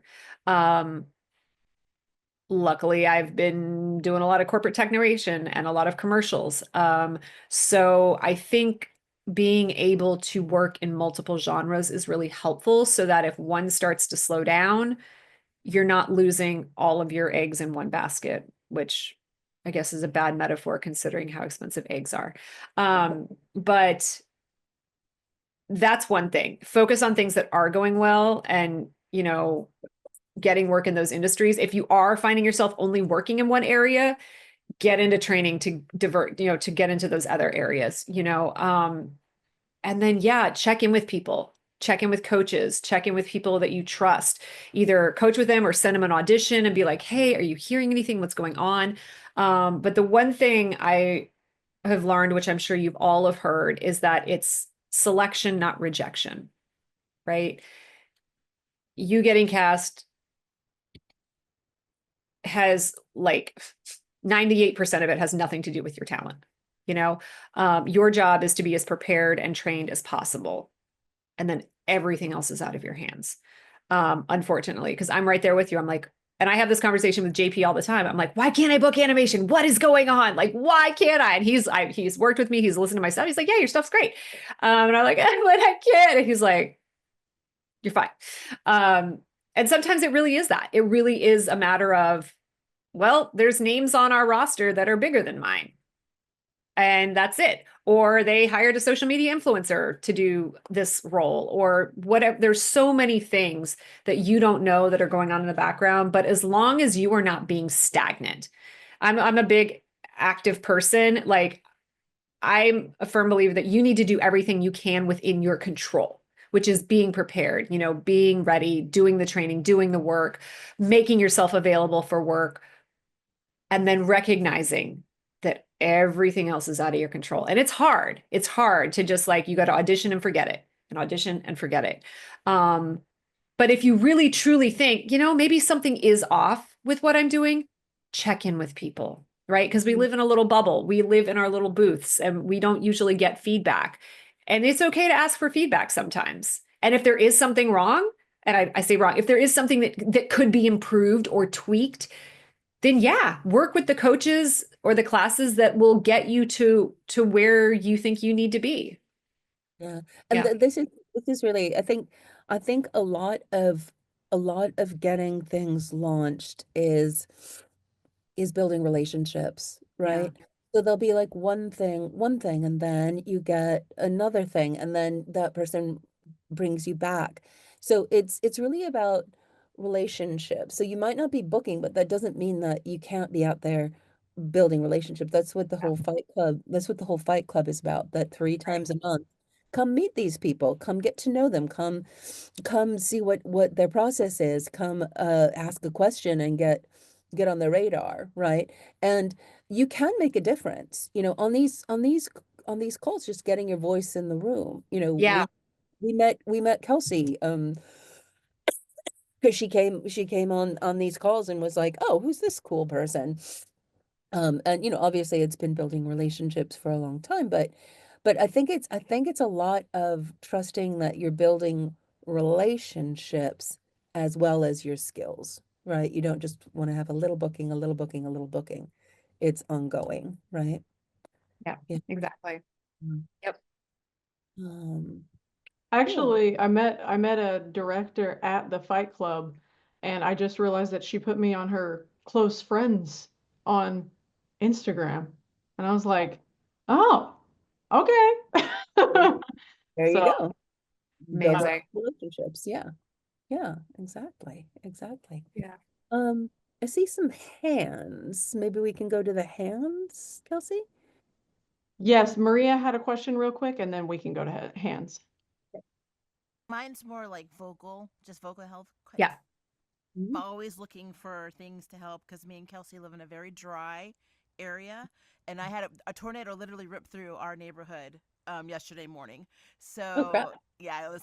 Luckily, I've been doing a lot of corporate tech narration and a lot of commercials. So I think being able to work in multiple genres is really helpful so that if one starts to slow down, you're not losing all of your eggs in one basket, which I guess is a bad metaphor considering how expensive eggs are. But that's one thing. Focus on things that are going well and, getting work in those industries. If you are finding yourself only working in one area, get into training to divert, to get into those other areas, and then, check in with people, check in with coaches, check in with people that you trust, either coach with them or send them an audition and be like, hey, are you hearing anything? What's going on? But the one thing I have learned, which I'm sure you've all have heard, is that it's selection, not rejection, right? You getting cast has like 98% of it has nothing to do with your talent. Your job is to be as prepared and trained as possible. And then everything else is out of your hands. Unfortunately, because I'm right there with you. I'm like, and I have this conversation with JP all the time. I'm like, why can't I book animation? What is going on? Like, why can't I? And he's worked with me. He's listened to my stuff. He's like, yeah, your stuff's great. And I'm like, but I can't. And he's like, you're fine. And sometimes it really is that. It really is a matter of, well, there's names on our roster that are bigger than mine. And that's it. Or they hired a social media influencer to do this role or whatever. There's so many things that you don't know that are going on in the background. But as long as you are not being stagnant, I'm a big active person. Like I'm a firm believer that you need to do everything you can within your control, which is being prepared, being ready, doing the training, doing the work, making yourself available for work, and then recognizing that everything else is out of your control. And it's hard. It's hard to just like, you got to audition and forget it, and audition and forget it. But if you really truly think, maybe something is off with what I'm doing, check in with people, right? Because we live in a little bubble. We live in our little booths and we don't usually get feedback. And it's okay to ask for feedback sometimes. And if there is something wrong, and I say wrong, if there is something that could be improved or tweaked, then work with the coaches or the classes that will get you to where you think you need to be. Yeah. And this is really, I think a lot of getting things launched is building relationships, right? So there'll be like one thing, and then you get another thing, and then that person brings you back. So it's really about relationships. So you might not be booking, but that doesn't mean that you can't be out there building relationships. That's what the whole Fight Club is about, that 3 times a month. Come meet these people, come get to know them, come see what their process is, come ask a question and get on their radar, right? And you can make a difference, on these calls, just getting your voice in the room. Yeah. We met Kelsey, because she came on these calls and was like, oh, who's this cool person? And obviously it's been building relationships for a long time, but I think it's a lot of trusting that you're building relationships as well as your skills, right? You don't just want to have a little booking, a little booking, a little booking. It's ongoing, right? Yeah, Yeah. exactly. Mm. Yep. Cool. Actually, I met a director at the Fight Club, and I just realized that she put me on her close friends on Instagram. And I was like, oh, okay. There you So, go. Build up Amazing. relationships. Yeah. Yeah, exactly. Yeah. I see some hands. Maybe we can go to the hands, Kelsey? yes, Maria had a question real quick, and then we can go to hands. Mine's more like just vocal health. Yeah. Mhm. Always looking for things to help because me and Kelsey live in a very dry area, and I had a tornado literally rip through our neighborhood yesterday morning. Oh, crap. So yeah, it was.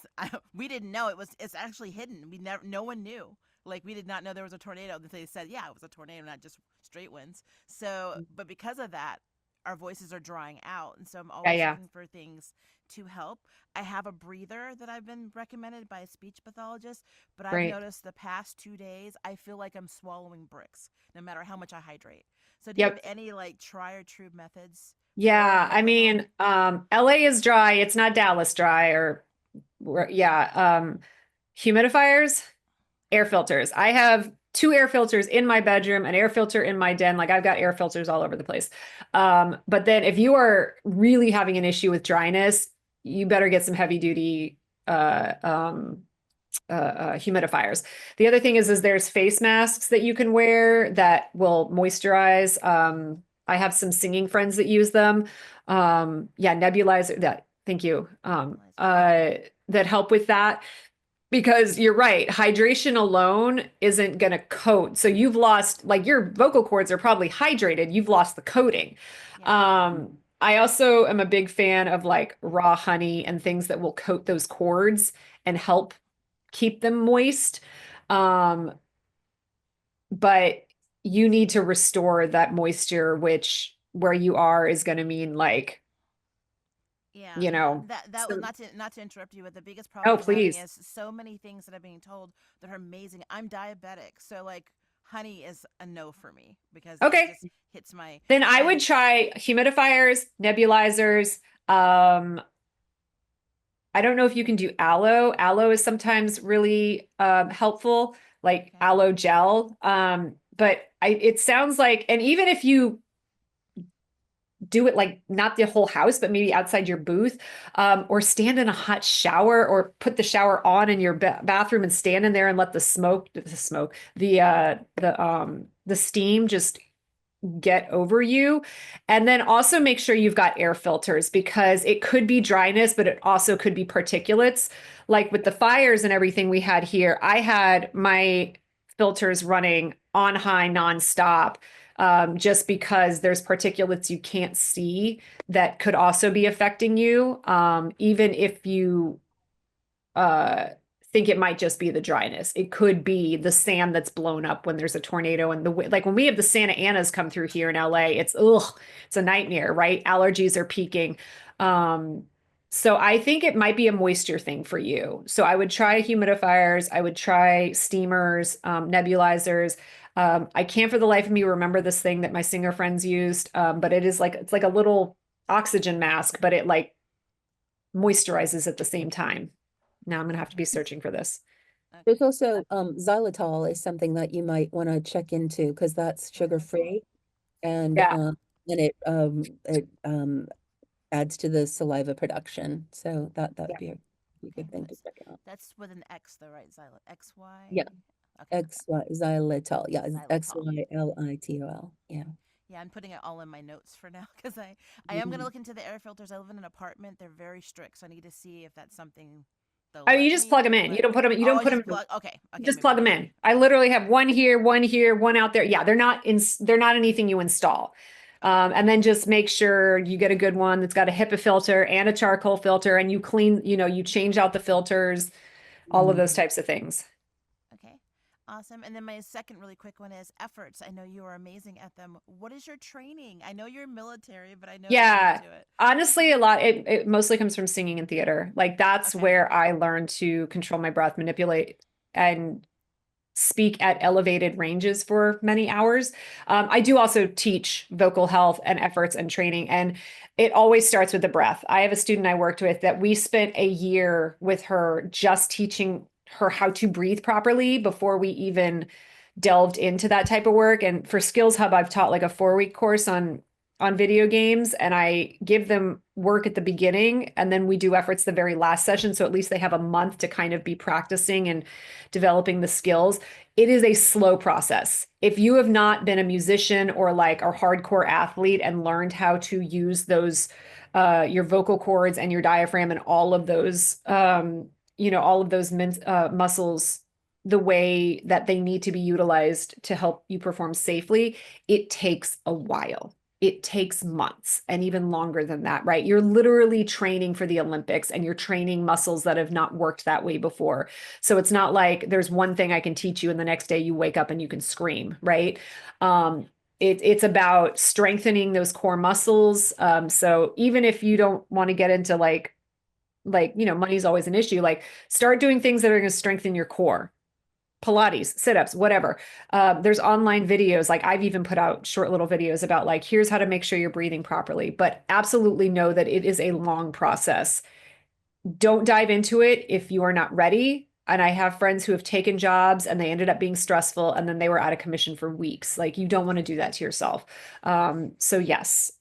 We didn't know it's actually hidden. No one knew. Like we did not know there was a tornado. They said, yeah, it was a tornado, not just straight winds. So, but because of that, our voices are drying out, and so I'm always yeah. looking for things to help. I have a breather that I've been recommended by a speech pathologist, but I've Great. noticed the past 2 days I feel like I'm swallowing bricks, no matter how much I hydrate. So do you Yep. have any like try or true methods? Yeah, for I vocal mean, health? LA is dry. It's not Dallas dry humidifiers, air filters. I have 2 air filters in my bedroom, an air filter in my den. Like I've got air filters all over the place. But then if you are really having an issue with dryness, you better get some heavy duty humidifiers. The other thing is there's face masks that you can wear that will moisturize. I have some singing friends that use them. Nebulizer thank you. That help with that. Because you're right, hydration alone isn't going to coat. So you've lost, like your vocal cords are probably hydrated. You've lost the coating. Yeah. I also am a big fan of like raw honey and things that will coat those cords and help keep them moist. But you need to restore that moisture, which where you are is going to mean like, Yeah, that was some- not to interrupt you, but the biggest problem I'm having please. is so many things that I'm being told that are amazing. I'm diabetic, so like honey is a no for me because Okay. it just hits my. Then I would try humidifiers, nebulizers. I don't know if you can do aloe. Aloe is sometimes really helpful, like Okay. aloe gel. But it sounds like, and even if you do it like not the whole house, but maybe outside your booth, or stand in a hot shower, or put the shower on in your bathroom and stand in there and let the steam just get over you. And then also make sure you've got air filters, because it could be dryness, but it also could be particulates. Like with the fires and everything we had here, I had my filters running on high nonstop, just because there's particulates you can't see that could also be affecting you, even if you think it might just be the dryness. It could be the sand that's blown up when there's a tornado, and like when we have the Santa Anas come through here in LA, it's a nightmare, right? Allergies are peaking. So I think it might be a moisture thing for you. So I would try humidifiers, I would try steamers, nebulizers. I can't for the life of me remember this thing that my singer friends used, but it's like a little oxygen mask, but it like moisturizes at the same time. Now I'm gonna have to be searching for this. There's also xylitol is something that you might want to check into, because that's sugar-free. And Yeah. and it adds to the saliva production. So that would be a good thing to check out. That's with an X though, right? XY? Yeah. Okay. 𝗟𝗏𝗃. Yeah, Xylitol. XYLITOL. Yeah. Yeah, I'm putting it all in my notes for now because I am going to look into the air filters. I live in an apartment. They're very strict, so I need to see if that's something they'll Oh, let you just me plug do, them in. but- You don't put them. You don't I put just them. okay. Just maybe plug them not. in. I literally have one here, one out there. Yeah, they're not in. They're not anything you install. And then just make sure you get a good one that's got a HEPA filter and a charcoal filter, and you clean. You change out the filters, all of those types of things. Okay. Awesome. And then my second really quick one is efforts. I know you are amazing at them. What is your training? I know you're military, but I know Yeah, you do it. honestly, a lot. It mostly comes from singing and theater. Like that's Okay. where I learned to control my breath, manipulate, and speak at elevated ranges for many hours. I do also teach vocal health and efforts and training, and it always starts with the breath. I have a student I worked with that we spent a year with her just teaching her how to breathe properly before we even delved into that type of work. And for Skills Hub, I've taught like a 4-week course on video games, and I give them work at the beginning, and then we do efforts the very last session. So at least they have a month to kind of be practicing and developing the skills. It is a slow process. If you have not been a musician or like a hardcore athlete and learned how to use those, your vocal cords and your diaphragm and all of those, all of those muscles the way that they need to be utilized to help you perform safely, it takes a while. It takes months and even longer than that, right? You're literally training for the Olympics and you're training muscles that have not worked that way before. So it's not like there's one thing I can teach you and the next day you wake up and you can scream, right? It's about strengthening those core muscles. So even if you don't want to get into like, money's always an issue, like start doing things that are going to strengthen your core. Pilates, sit-ups, whatever. There's online videos. Like I've even put out short little videos about like, here's how to make sure you're breathing properly, but absolutely know that it is a long process. Don't dive into it if you are not ready. And I have friends who have taken jobs and they ended up being stressful and then they were out of commission for weeks. Like you don't want to do that to yourself. So yes,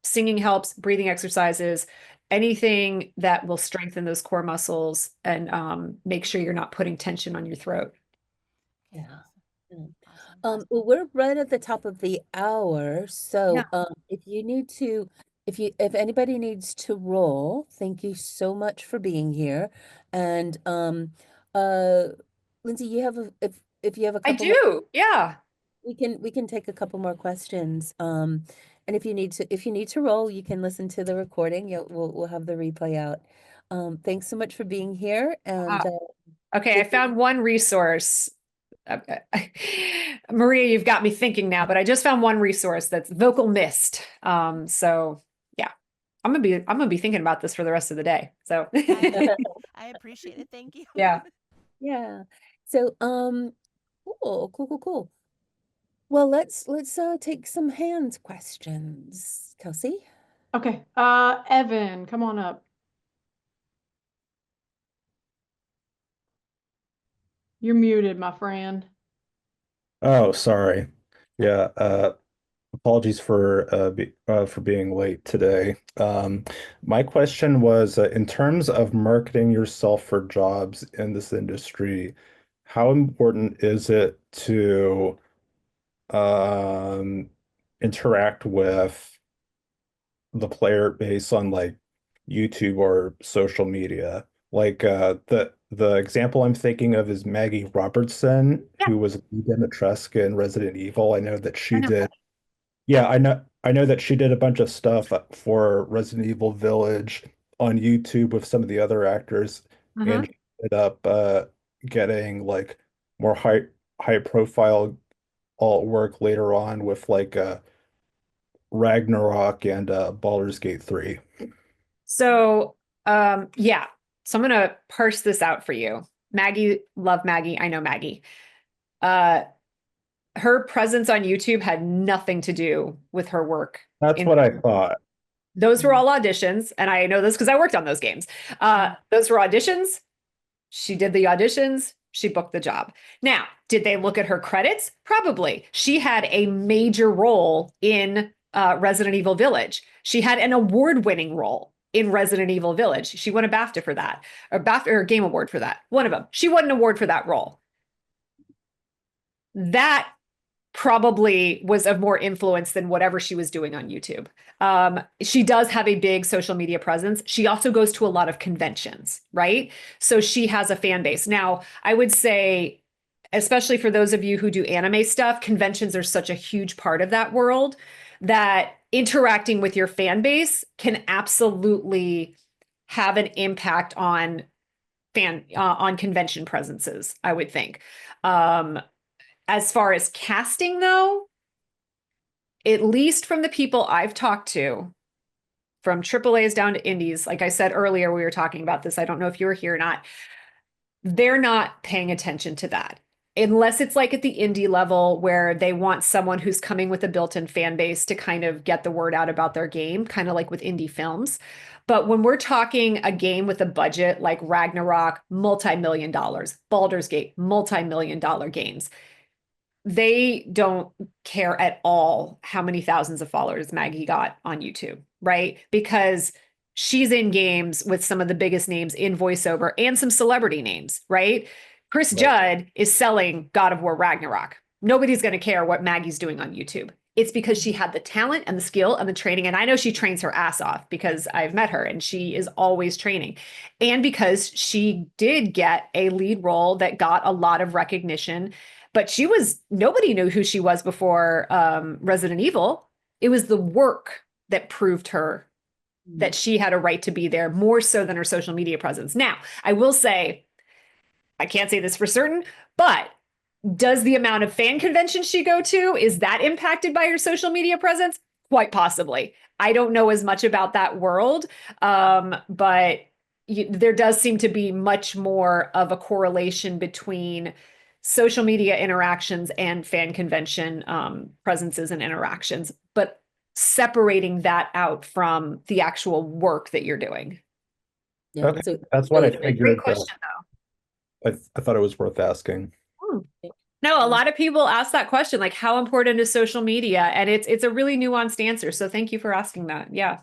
singing helps, breathing exercises, anything that will strengthen those core muscles and make sure you're not putting tension on your throat. Okay, Yeah. awesome. Yeah. Awesome. Well, we're right at the top of the hour, so Yeah. if anybody needs to roll, thank you so much for being here. And Lindsay, if you have a I couple more, do. Yeah. we can take a couple more questions. And if you need to roll, you can listen to the recording. We'll have the replay out. Thanks so much for being here. And Okay, I found one resource. Maria, you've got me thinking now, but I just found one resource that's vocal mist. So yeah, I'm gonna be thinking about this for the rest of the day. So I appreciate it. Thank you. yeah. Yeah. So cool. Well, let's take some hands questions. Kelsey? Okay. Evan, come on up. You're muted, my friend. Oh, sorry. Yeah, apologies for being late today. My question was, in terms of marketing yourself for jobs in this industry, how important is it to interact with the player base on like YouTube or social media? Like the example I'm thinking of is Maggie Robertson, Yeah. who was Dimitrescu in Resident Evil. I know that she I know. did. Yeah, I know that she did a bunch of stuff for Resident Evil Village on YouTube with some of the other actors, and she ended up getting like more high profile alt work later on with like Ragnarok and Baldur's Gate 3. So yeah. So I'm gonna parse this out for you. Maggie, love Maggie. I know Maggie. Her presence on YouTube had nothing to do with her work. That's what I thought. Those were all auditions, and I know this because I worked on those games. Those were auditions. She did the auditions. She booked the job. Now, did they look at her credits? Probably. She had a major role in Resident Evil Village. She had an award-winning role in Resident Evil Village. She won a BAFTA for that, or BAFTA or Game Award for that. One of them. She won an award for that role. That probably was of more influence than whatever she was doing on YouTube. She does have a big social media presence. She also goes to a lot of conventions, right? So she has a fan base. Now, I would say, especially for those of you who do anime stuff, conventions are such a huge part of that world that interacting with your fan base can absolutely have an impact on on convention presences, I would think. As far as casting, though, at least from the people I've talked to, from AAAs down to indies, like I said earlier, we were talking about this. I don't know if you were here or not. They're not paying attention to that. Unless it's like at the indie level where they want someone who's coming with a built-in fan base to kind of get the word out about their game, kind of like with indie films. But when we're talking a game with a budget like Ragnarök, multi-million dollars, Baldur's Gate, multi-million dollar games, they don't care at all how many thousands of followers Maggie got on YouTube, right? Because she's in games with some of the biggest names in voiceover and some celebrity names, right? Chris Judd is selling God of War Ragnarök. Nobody's going to care what Maggie's doing on YouTube. It's because she had the talent and the skill and the training. And I know she trains her ass off because I've met her and she is always training. And because she did get a lead role that got a lot of recognition, but nobody knew who she was before Resident Evil. It was the work that proved her that she had a right to be there more so than her social media presence. Now, I will say, I can't say this for certain, but does the amount of fan conventions she go to, is that impacted by her social media presence? Quite possibly. I don't know as much about that world, but there does seem to be much more of a correlation between social media interactions and fan convention presences and interactions, but separating that out from the actual work that you're doing. Yeah, Okay, that's what I figured. Great question, though. I thought it was worth asking. No, a lot of people ask that question, like how important is social media? And it's a really nuanced answer. So thank you for asking that. Yeah.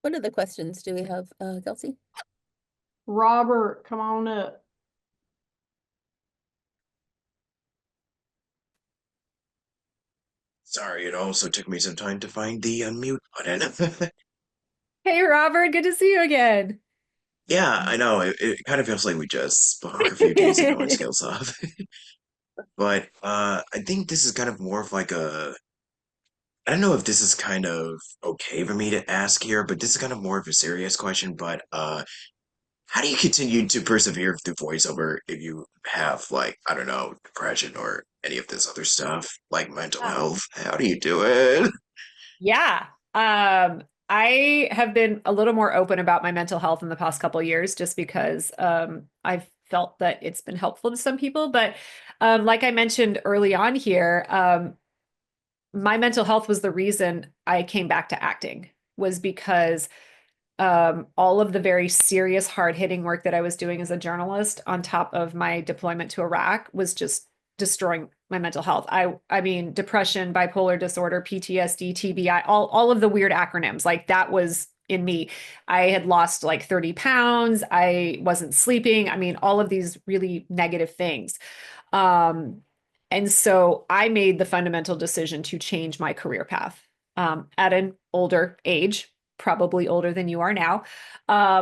What other questions do we have, 𝗟𝗿𝗄? Robert, come on up. Sorry, it also took me some time to find the unmute button. Hey, Robert, good to see you again. Yeah, I know. It kind of feels like we just spoke a few days ago on Skills Off. But I think this is kind of more of like I don't know if this is kind of okay for me to ask here, but this is kind of more of a serious question. But how do you continue to persevere through voiceover if you have, like, I don't know, depression or any of this other stuff, like mental health? How do you do it? Yeah. I have been a little more open about my mental health in the past couple of years, just because I've felt that it's been helpful to some people. But like I mentioned early on here, my mental health was the reason I came back to acting, was because all of the very serious, hard-hitting work that I was doing as a journalist on top of my deployment to Iraq was just destroying my mental health. I mean, depression, bipolar disorder, PTSD, TBI, all of the weird acronyms, like that was in me. I had lost like 30 pounds. I wasn't sleeping. I mean, all of these really negative things. And so I made the fundamental decision to change my career path at an older age, probably older than you are now,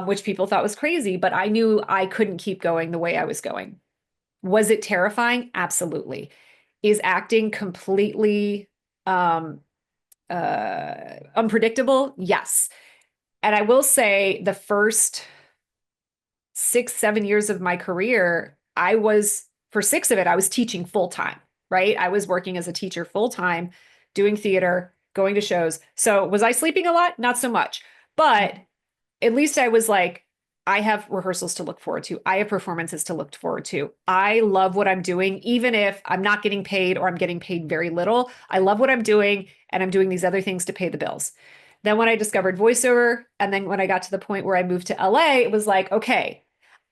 which people thought was crazy, but I knew I couldn't keep going the way I was going. Was it terrifying? Absolutely. Is acting completely unpredictable? Yes. And I will say the first 6-7 years of my career, for 6 of it, I was teaching full time, right? I was working as a teacher full time, doing theater, going to shows. So was I sleeping a lot? Not so much. But at least I was like, I have rehearsals to look forward to. I have performances to look forward to. I love what I'm doing, even if I'm not getting paid or I'm getting paid very little. I love what I'm doing, and I'm doing these other things to pay the bills. Then when I discovered voiceover, and then when I got to the point where I moved to LA, it was like, okay,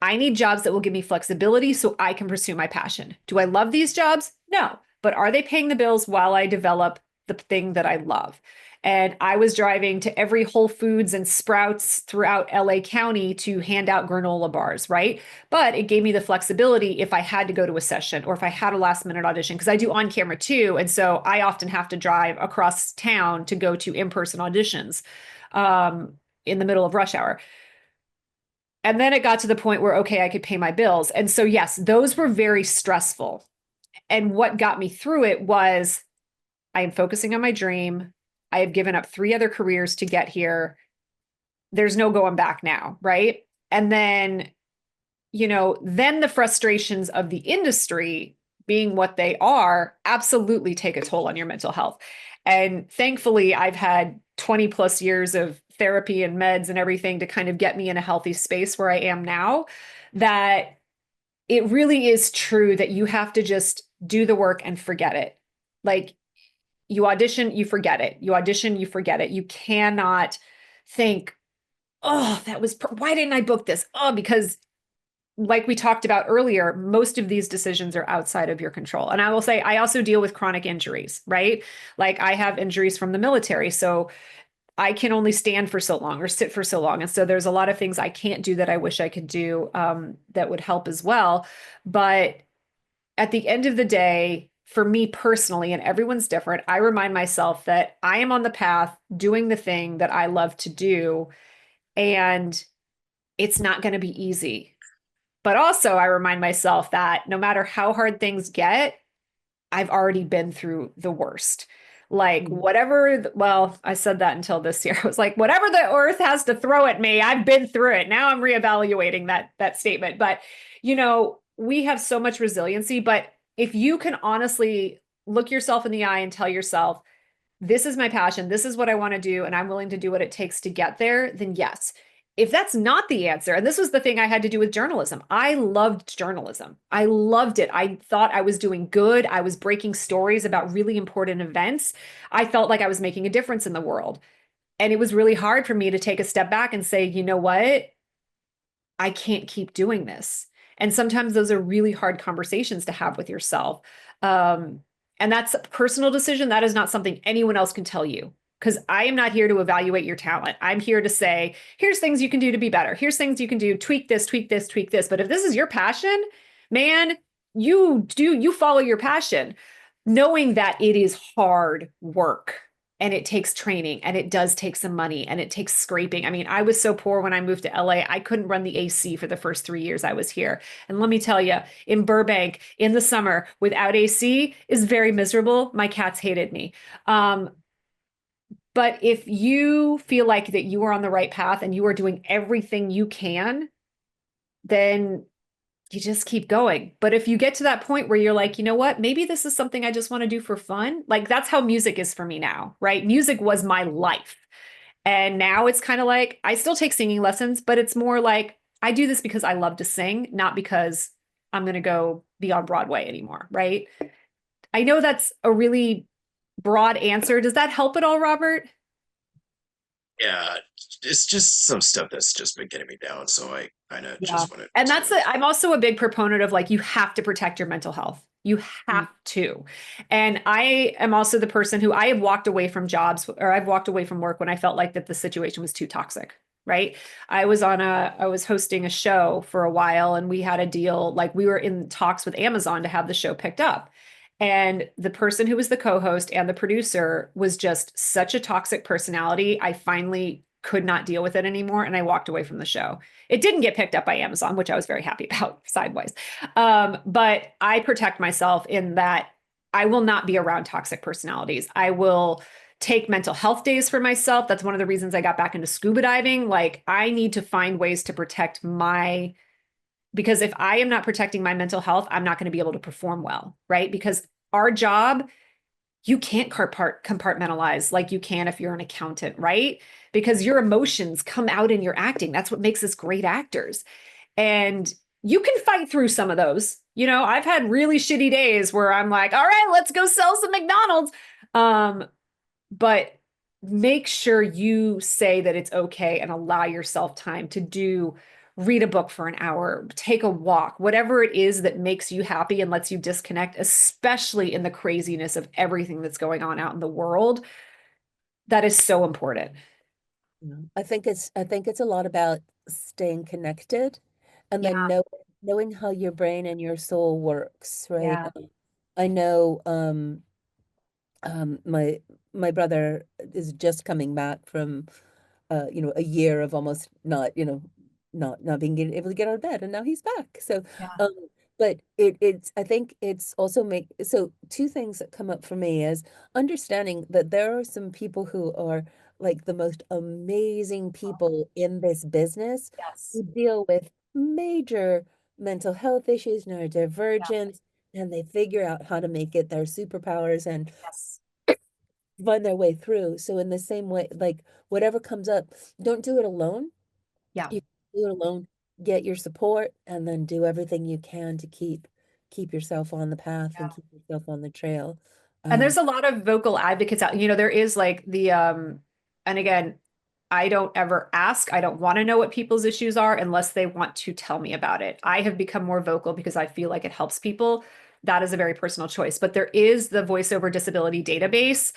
I need jobs that will give me flexibility so I can pursue my passion. Do I love these jobs? No. But are they paying the bills while I develop the thing that I love. And I was driving to every Whole Foods and Sprouts throughout LA County to hand out granola bars, right? But it gave me the flexibility if I had to go to a session or if I had a last minute audition, because I do on camera too. And so I often have to drive across town to go to in-person auditions in the middle of rush hour. And then it got to the point where, okay, I could pay my bills. And so, yes, those were very stressful. And what got me through it was I am focusing on my dream. I have given up 3 other careers to get here. There's no going back now, right? And then, then the frustrations of the industry being what they are absolutely take a toll on your mental health. And thankfully, I've had 20 plus years of therapy and meds and everything to kind of get me in a healthy space where I am now, that it really is true that you have to just do the work and forget it. Like, you audition, you forget it. You audition, you forget it. You cannot think, oh, why didn't I book this? Oh, because like we talked about earlier, most of these decisions are outside of your control. And I will say, I also deal with chronic injuries, right? Like, I have injuries from the military. So I can only stand for so long or sit for so long. And so there's a lot of things I can't do that I wish I could do that would help as well. But at the end of the day, for me personally, and everyone's different, I remind myself that I am on the path doing the thing that I love to do, and it's not going to be easy. But also I remind myself that no matter how hard things get, I've already been through the worst. Like, well, I said that until this year. I was like, whatever the earth has to throw at me, I've been through it. Now I'm reevaluating that statement. But, we have so much resiliency, but if you can honestly look yourself in the eye and tell yourself, this is my passion, this is what I want to do, and I'm willing to do what it takes to get there, then yes. If that's not the answer, and this was the thing I had to do with journalism. I loved journalism. I loved it. I thought I was doing good. I was breaking stories about really important events. I felt like I was making a difference in the world. And it was really hard for me to take a step back and say, you know what? I can't keep doing this. And sometimes those are really hard conversations to have with yourself. And that's a personal decision. That is not something anyone else can tell you, because I am not here to evaluate your talent. I'm here to say, here's things you can do to be better. Here's things you can do, tweak this, tweak this, tweak this. But if this is your passion, man, you follow your passion, knowing that it is hard work. And it takes training, and it does take some money, and it takes scraping. I mean, I was so poor when I moved to LA, I couldn't run the AC for the first 3 years I was here. And let me tell you, in Burbank, in the summer, without AC is very miserable. My cats hated me. But if you feel like that you are on the right path and you are doing everything you can, then you just keep going. But if you get to that point where you're like, you know what, maybe this is something I just want to do for fun. Like, that's how music is for me now, right? Music was my life. And now it's kind of like, I still take singing lessons, but it's more like, I do this because I love to sing, not because I'm going to go be on Broadway anymore, right? I know that's a really broad answer. Does that help at all, Robert? Yeah, it's just some stuff that's just been getting me down. So I kind of just wanted And to. I'm also a big proponent of, like, you have to protect your mental health. You have to. And I am also the person who I have walked away from jobs, or I've walked away from work when I felt like that the situation was too toxic. Right. I was hosting a show for a while, and we had a deal, like we were in talks with Amazon to have the show picked up. And the person who was the co-host and the producer was just such a toxic personality. I finally could not deal with it anymore, and I walked away from the show. It didn't get picked up by Amazon, which I was very happy about, sidewise. But I protect myself in that I will not be around toxic personalities. I will take mental health days for myself. That's one of the reasons I got back into scuba diving. Like, I need to find ways to protect because if I am not protecting my mental health, I'm not going to be able to perform well, right? Because our job, you can't compartmentalize like you can if you're an accountant, right? Because your emotions come out in your acting. That's what makes us great actors. And you can fight through some of those. I've had really shitty days where I'm like, all right, let's go sell some McDonald's. But make sure you say that it's okay and allow yourself time to do read a book for an hour, take a walk, whatever it is that makes you happy and lets you disconnect, especially in the craziness of everything that's going on out in the world. That is so important. I think it's a lot about staying connected and then knowing how your brain and your soul works, right? Yeah. I know my brother is just coming back from a year of almost not not being able to get out of bed, and now he's back. So Yeah. but I think it's also so two things that come up for me is understanding that there are some people who are like the most amazing people in this business Yes. who deal with major mental health issues, neurodivergence, and they figure out how to make it their superpowers and Yes. find their way through. So in the same way, like whatever comes up, don't do it alone. Yeah. You do it alone, get your support, and then do everything you can to keep yourself on the path and keep yourself on the trail. And there's a lot of vocal advocates out, there is like and again, I don't ever ask. I don't want to know what people's issues are unless they want to tell me about it. I have become more vocal because I feel like it helps people. That is a very personal choice. But there is the voiceover disability database.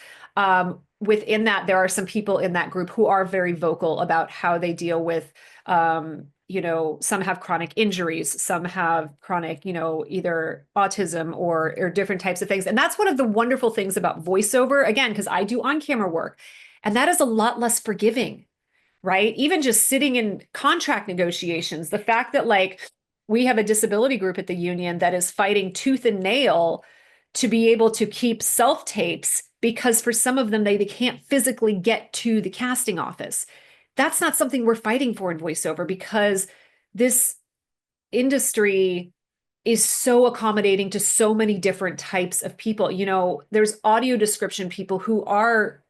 Within that, there are some people in that group who are very vocal about how they deal with, some have chronic injuries, some have chronic, either autism or different types of things. And that's one of the wonderful things about voiceover, again, because I do on-camera work. And that is a lot less forgiving, right? Even just sitting in contract negotiations, the fact that we have a disability group at the union that is fighting tooth and nail to be able to keep self-tapes because for some of them, they can't physically get to the casting office. That's not something we're fighting for in voiceover because this industry is so accommodating to so many different types of people. There's audio description people who are,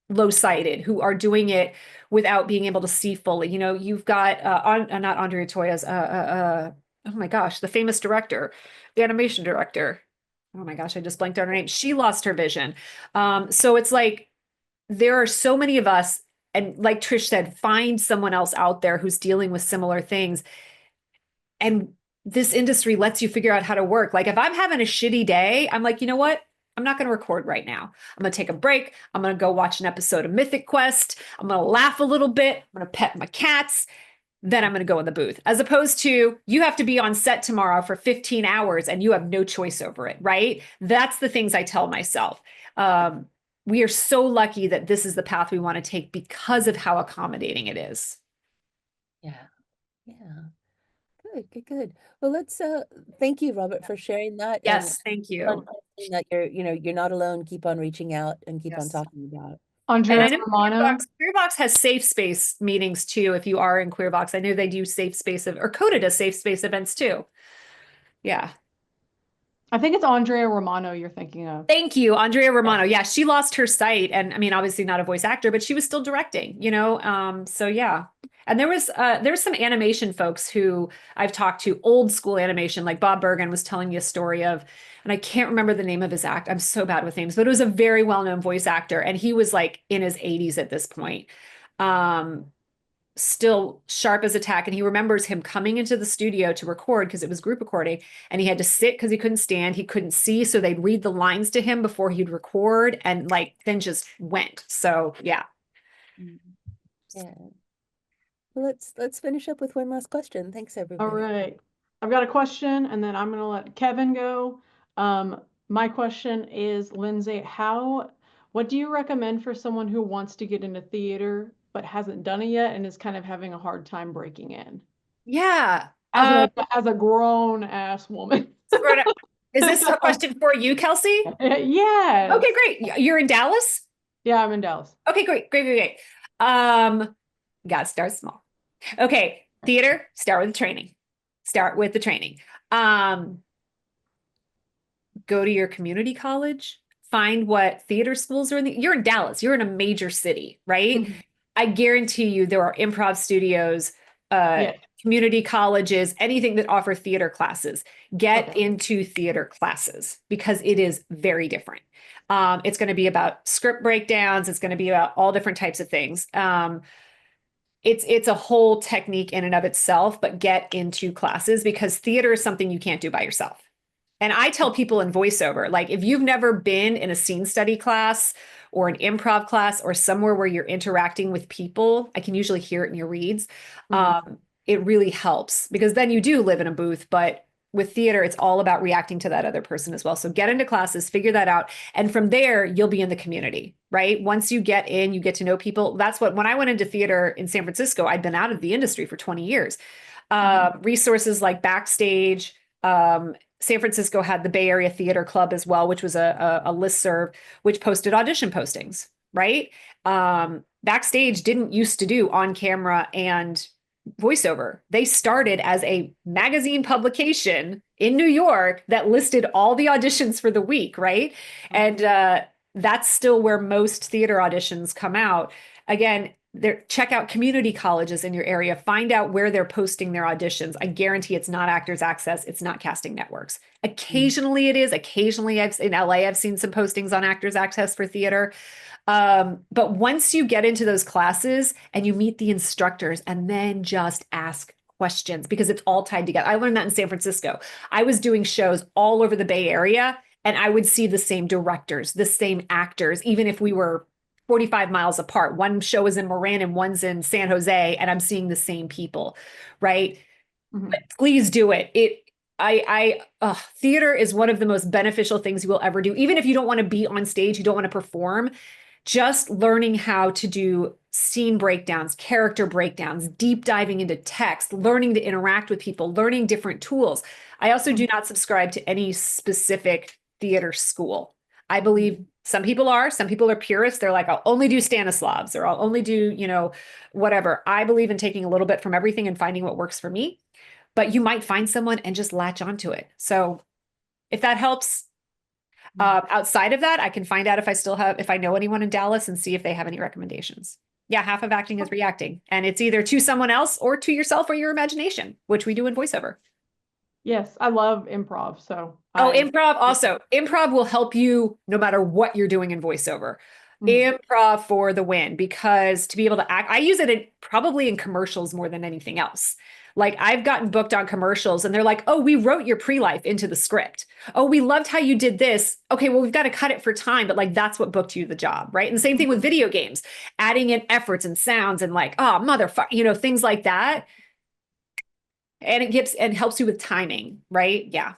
low sighted, who are doing it without being able to see fully. You've got not 𝗠𝗏𝗄𝗧's, oh my gosh, the famous director, the animation director. Oh my gosh, I just blanked on her name. She lost her vision. So it's like there are so many of us, and like Trish said, find someone else out there who's dealing with similar things. And this industry lets you figure out how to work. Like if I'm having a shitty day, I'm like, you know what? I'm not going to record right now. I'm going to take a break. I'm going to go watch an episode of Mythic Quest. I'm going to laugh a little bit. I'm going to pet my cats. Then I'm going to go in the booth. As opposed to you have to be on set tomorrow for 15 hours and you have no choice over it, right? That's the things I tell myself. We are so lucky that this is the path we want to take because of how accommodating it is. Yeah. Good. Well, let's thank you, Robert, for sharing that. Yes, thank you. And that you're not alone. Keep on reaching out and keep on talking about it. Andrea Romano. 𝗃𝗏𝗄𝗏 has safe space meetings too. If you are in 𝗃𝗏𝗃, I know they do safe space or CODA does safe space events too. Yeah. I think it's Andrea Romano you're thinking of. Thank you, Andrea Romano. Yeah, she lost her sight, and I mean, obviously not a voice actor, but she was still directing. So yeah. And there's some animation folks who I've talked to, old school animation, like Bob Bergen was telling me a story of, and I can't remember the name of his act. I'm so bad with names, but it was a very well-known voice actor, and he was like in his 80s at this point. Still sharp as a tack. And he remembers him coming into the studio to record because it was group recording and he had to sit because he couldn't stand, he couldn't see. So they'd read the lines to him before he'd record and then just went. So yeah. Yeah. Well, let's finish up with one last question. Thanks, everybody. All right. I've got a question and then I'm going to let Kevin go. My question is, Lindsay, what do you recommend for someone who wants to get into theater but hasn't done it yet and is kind of having a hard time breaking in? Yeah. As a grown ass woman. Is this a question for you, 𝗃ecie? Yes. Okay, great. You're in Dallas? Yeah, I'm in Dallas. Okay, great. Gotta start small. Okay, theater, start with the training. Go to your community college, find what theater schools are you're in Dallas, you're in a major city, right? Mm-hmm. I guarantee you there are improv studios, community colleges, anything that offer theater classes. Get into theater classes because it is very different. It's going to be about script breakdowns. It's going to be about all different types of things. it's a whole technique in and of itself, but get into classes because theater is something you can't do by yourself. And I tell people in voiceover, like if you've never been in a scene study class or an improv class or somewhere where you're interacting with people, I can usually hear it in your reads. It really helps because then you do live in a booth, but with theater, it's all about reacting to that other person as well. So get into classes, figure that out. And from there, you'll be in the community, right? Once you get in, you get to know people. That's what, when I went into theater in San Francisco, I'd been out of the industry for 20 years. Resources like Backstage, San Francisco had the Bay Area Theater Club as well, which was a listserv, which posted audition postings, right? Backstage didn't used to do on camera and voiceover. They started as a magazine publication in New York that listed all the auditions for the week, right? And that's still where most theater auditions come out. Again, check out community colleges in your area, find out where they're posting their auditions. I guarantee it's not Actors Access, it's not casting networks. Occasionally it is. Occasionally in LA, I've seen some postings on Actors Access for theater. But once you get into those classes and you meet the instructors and then just ask questions because it's all tied together. I learned that in San Francisco. I was doing shows all over the Bay Area and I would see the same directors, the same actors, even if we were 45 miles apart. One show is in Marin and one's in San Jose, and I'm seeing the same people, right? But please do it. Theater is one of the most beneficial things you will ever do. Even if you don't want to be on stage, you don't want to perform, just learning how to do scene breakdowns, character breakdowns, deep diving into text, learning to interact with people, learning different tools. I also do not subscribe to any specific theater school. I believe some people are purists. They're like, I'll only do Stanislavs or I'll only do, whatever. I believe in taking a little bit from everything and finding what works for me, but you might find someone and just latch onto it. So if that helps, outside of that, I can find out if I know anyone in Dallas and see if they have any recommendations. Yeah, half of acting is reacting, and it's either to someone else or to yourself or your imagination, which we do in voiceover. Yes, I love improv. So improv also. Improv will help you no matter what you're doing in voiceover. Improv for the win, because to be able to act, I use it probably in commercials more than anything else. Like I've gotten booked on commercials and they're like, oh, we wrote your pre-life into the script. Oh, we loved how you did this. Okay, well, we've got to cut it for time, but like that's what booked you the job, right? And the same thing with video games, adding in efforts and sounds and like, oh, motherfucker, things like that. And it gives and helps you with timing, right? Yeah.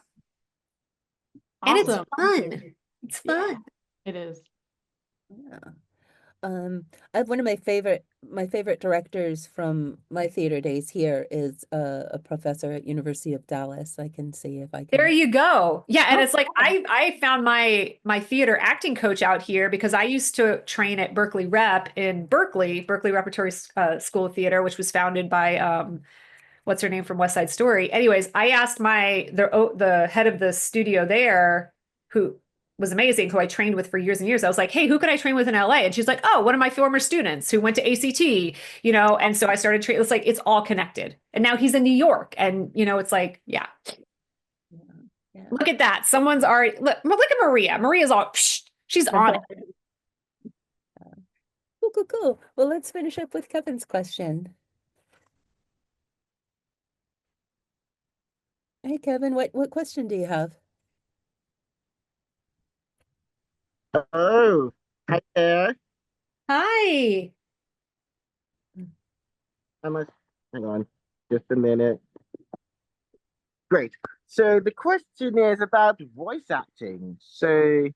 And it's fun. It's fun. It is. Yeah. I have one of my favorite directors from my theater days here is a professor at University of Dallas. I can see if I can. There you go. Yeah, and it's like I found my theater acting coach out here because I used to train at Berkeley Rep in Berkeley Repertory School of Theater, which was founded by what's her name from West Side Story. Anyways, I asked the head of the studio there, who was amazing, who I trained with for years and years. I was like, hey, who could I train with in LA? And she's like, oh, one of my former students who went to ACT, and so I started training. It's like, it's all connected. And now he's in New York. And, it's like, yeah. Look at that. Someone's already, look at Maria. Maria's all, she's on it. Cool. Well, let's finish up with Kevin's question. Hey, Kevin, what question do you have? Oh, hi there. Hi. Hang on, just a minute. Great. So the question is about voice acting. So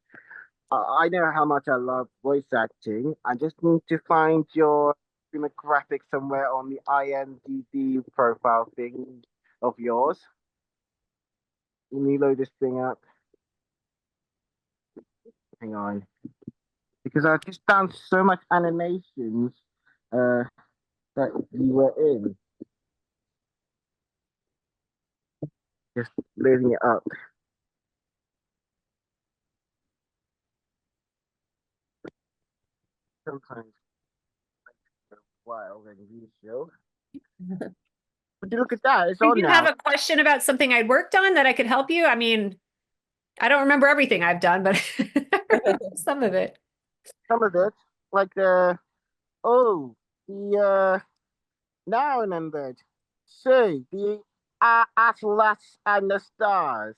I know how much I love voice acting. I just need to find your demographic somewhere on the IMDb profile thing of yours. Let me load this thing up. Hang on. Because I've just done so much animations that you were in. Just loading it up. Sometimes a while when you show. But look at that, it's on now. Do you have a question about something I'd worked on that I could help you? I mean, I don't remember everything I've done, but some of it. Some of it, like the Now I remembered. So, the Atlas and the Stars.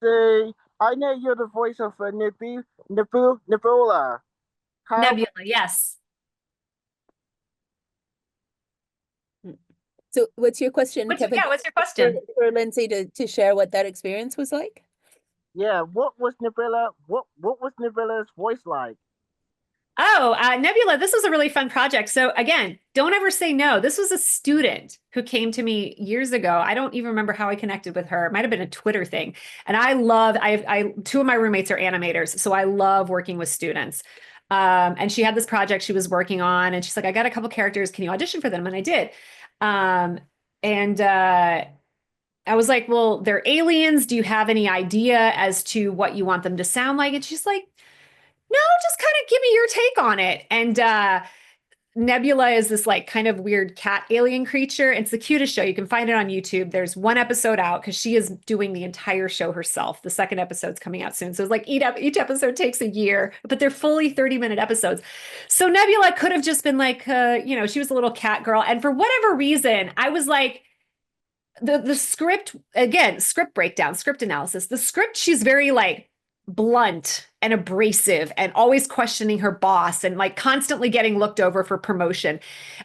So, I know you're the voice of Nebula. How Nebula, yes. So what's your question, What's Kevin? what's your question? For Lindsay to share what that experience was like? Yeah, what was Nebula's voice like? Oh, Nebula, this was a really fun project. So again, don't ever say no. This was a student who came to me years ago. I don't even remember how I connected with her. It might have been a Twitter thing. And I two of my roommates are animators, so I love working with students. And she had this project she was working on, and she's like, I got a couple characters. Can you audition for them? And I did. And I was like, well, they're aliens. Do you have any idea as to what you want them to sound like? And she's like, no, just kind of give me your take on it. And Nebula is this like kind of weird cat alien creature. It's the cutest show. You can find it on YouTube. There's one episode out because she is doing the entire show herself. The second episode's coming out soon. So it's like each episode takes a year, but they're fully 30-minute episodes. So Nebula could have just been like, she was a little cat girl. And for whatever reason, I was like, the script, again, script breakdown, script analysis, the script, she's very like blunt and abrasive and always questioning her boss and like constantly getting looked over for promotion.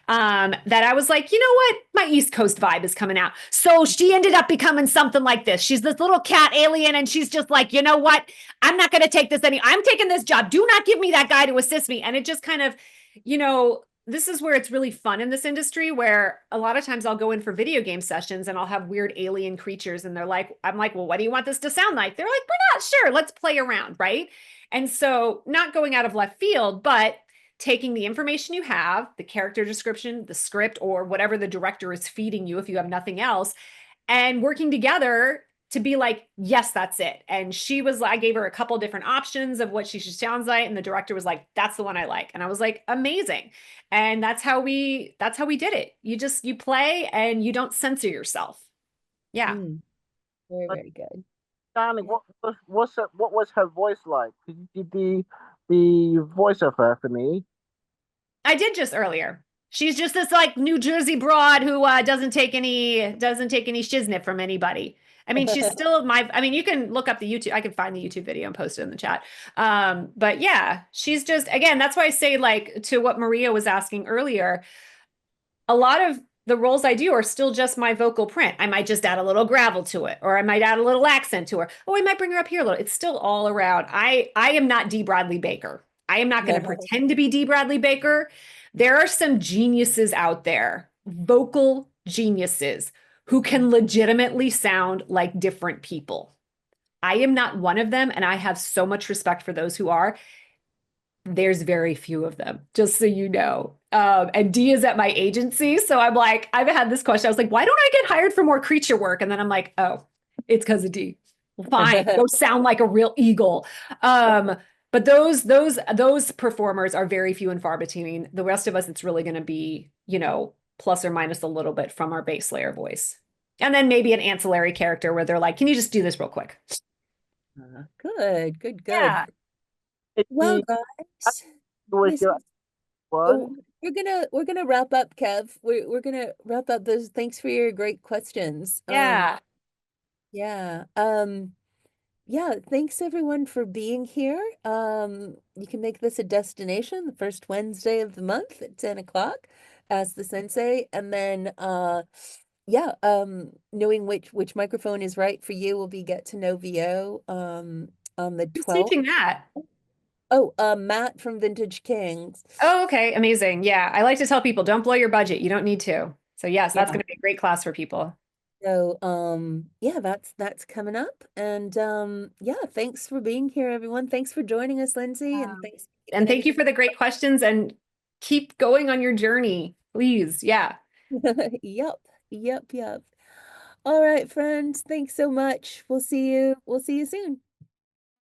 That I was like, you know what? My East Coast vibe is coming out. So she ended up becoming something like this. She's this little cat alien and she's just like, you know what? I'm not going to take this I'm taking this job. Do not give me that guy to assist me. And it just kind of, this is where it's really fun in this industry, where a lot of times I'll go in for video game sessions and I'll have weird alien creatures and I'm like, well, what do you want this to sound like? They're like, we're not sure. Let's play around, right? And so not going out of left field, but taking the information you have, the character description, the script, or whatever the director is feeding you if you have nothing else, and working together to be like, yes, that's it. And I gave her a couple different options of what she should sound like. And the director was like, that's the one I like. And I was like, amazing. And that's how we did it. You play and you don't censor yourself. Yeah. Very, very good. Stanley, what was her voice like? Could you do the voice of her for me? I did just earlier. She's just this like New Jersey broad who doesn't take any shiznit from anybody. I mean, she's still you can look up the YouTube. I can find the YouTube video and post it in the chat. But yeah, she's just, again, that's why I say, like, to what Maria was asking earlier, a lot of the roles I do are still just my vocal print. I might just add a little gravel to it, or I might add a little accent to her. Oh, I might bring her up here a little. It's still all around. I am not Dee Bradley Baker. I am not going to pretend to be Dee Bradley Baker. There are some geniuses out there, vocal geniuses, who can legitimately sound like different people. I am not one of them, and I have so much respect for those who are. There's very few of them, just so you know. And Dee is at my agency, so I'm like, I've had this question. I was like, why don't I get hired for more creature work? And then I'm like, oh, it's because of Dee. Fine, go sound like a real eagle. But those performers are very few and far between. The rest of us, it's really going to be, plus or minus a little bit from our base layer voice. And then maybe an ancillary character where they're like, can you just do this real quick? Good. Yeah. Well, guys, we're gonna wrap up, Kev. We're gonna wrap up those. Thanks for your great questions. Yeah. Thanks everyone for being here. You can make this a destination the first Wednesday of the month at 10 o'clock. Ask the Sensei, and then knowing which microphone is right for you will be Get to Know VO on the 12th. Who's teaching that? Oh, Matt from Vintage Kings. Oh, okay, amazing. Yeah, I like to tell people, don't blow your budget. You don't need to. So yes, that's going to be a great class for people. So that's coming up, and thanks for being here, everyone. Thanks for joining us, Lindsay, and thank you for the great questions, and keep going on your journey, please. Yeah. Yep. All right, friends. Thanks so much. We'll see you soon.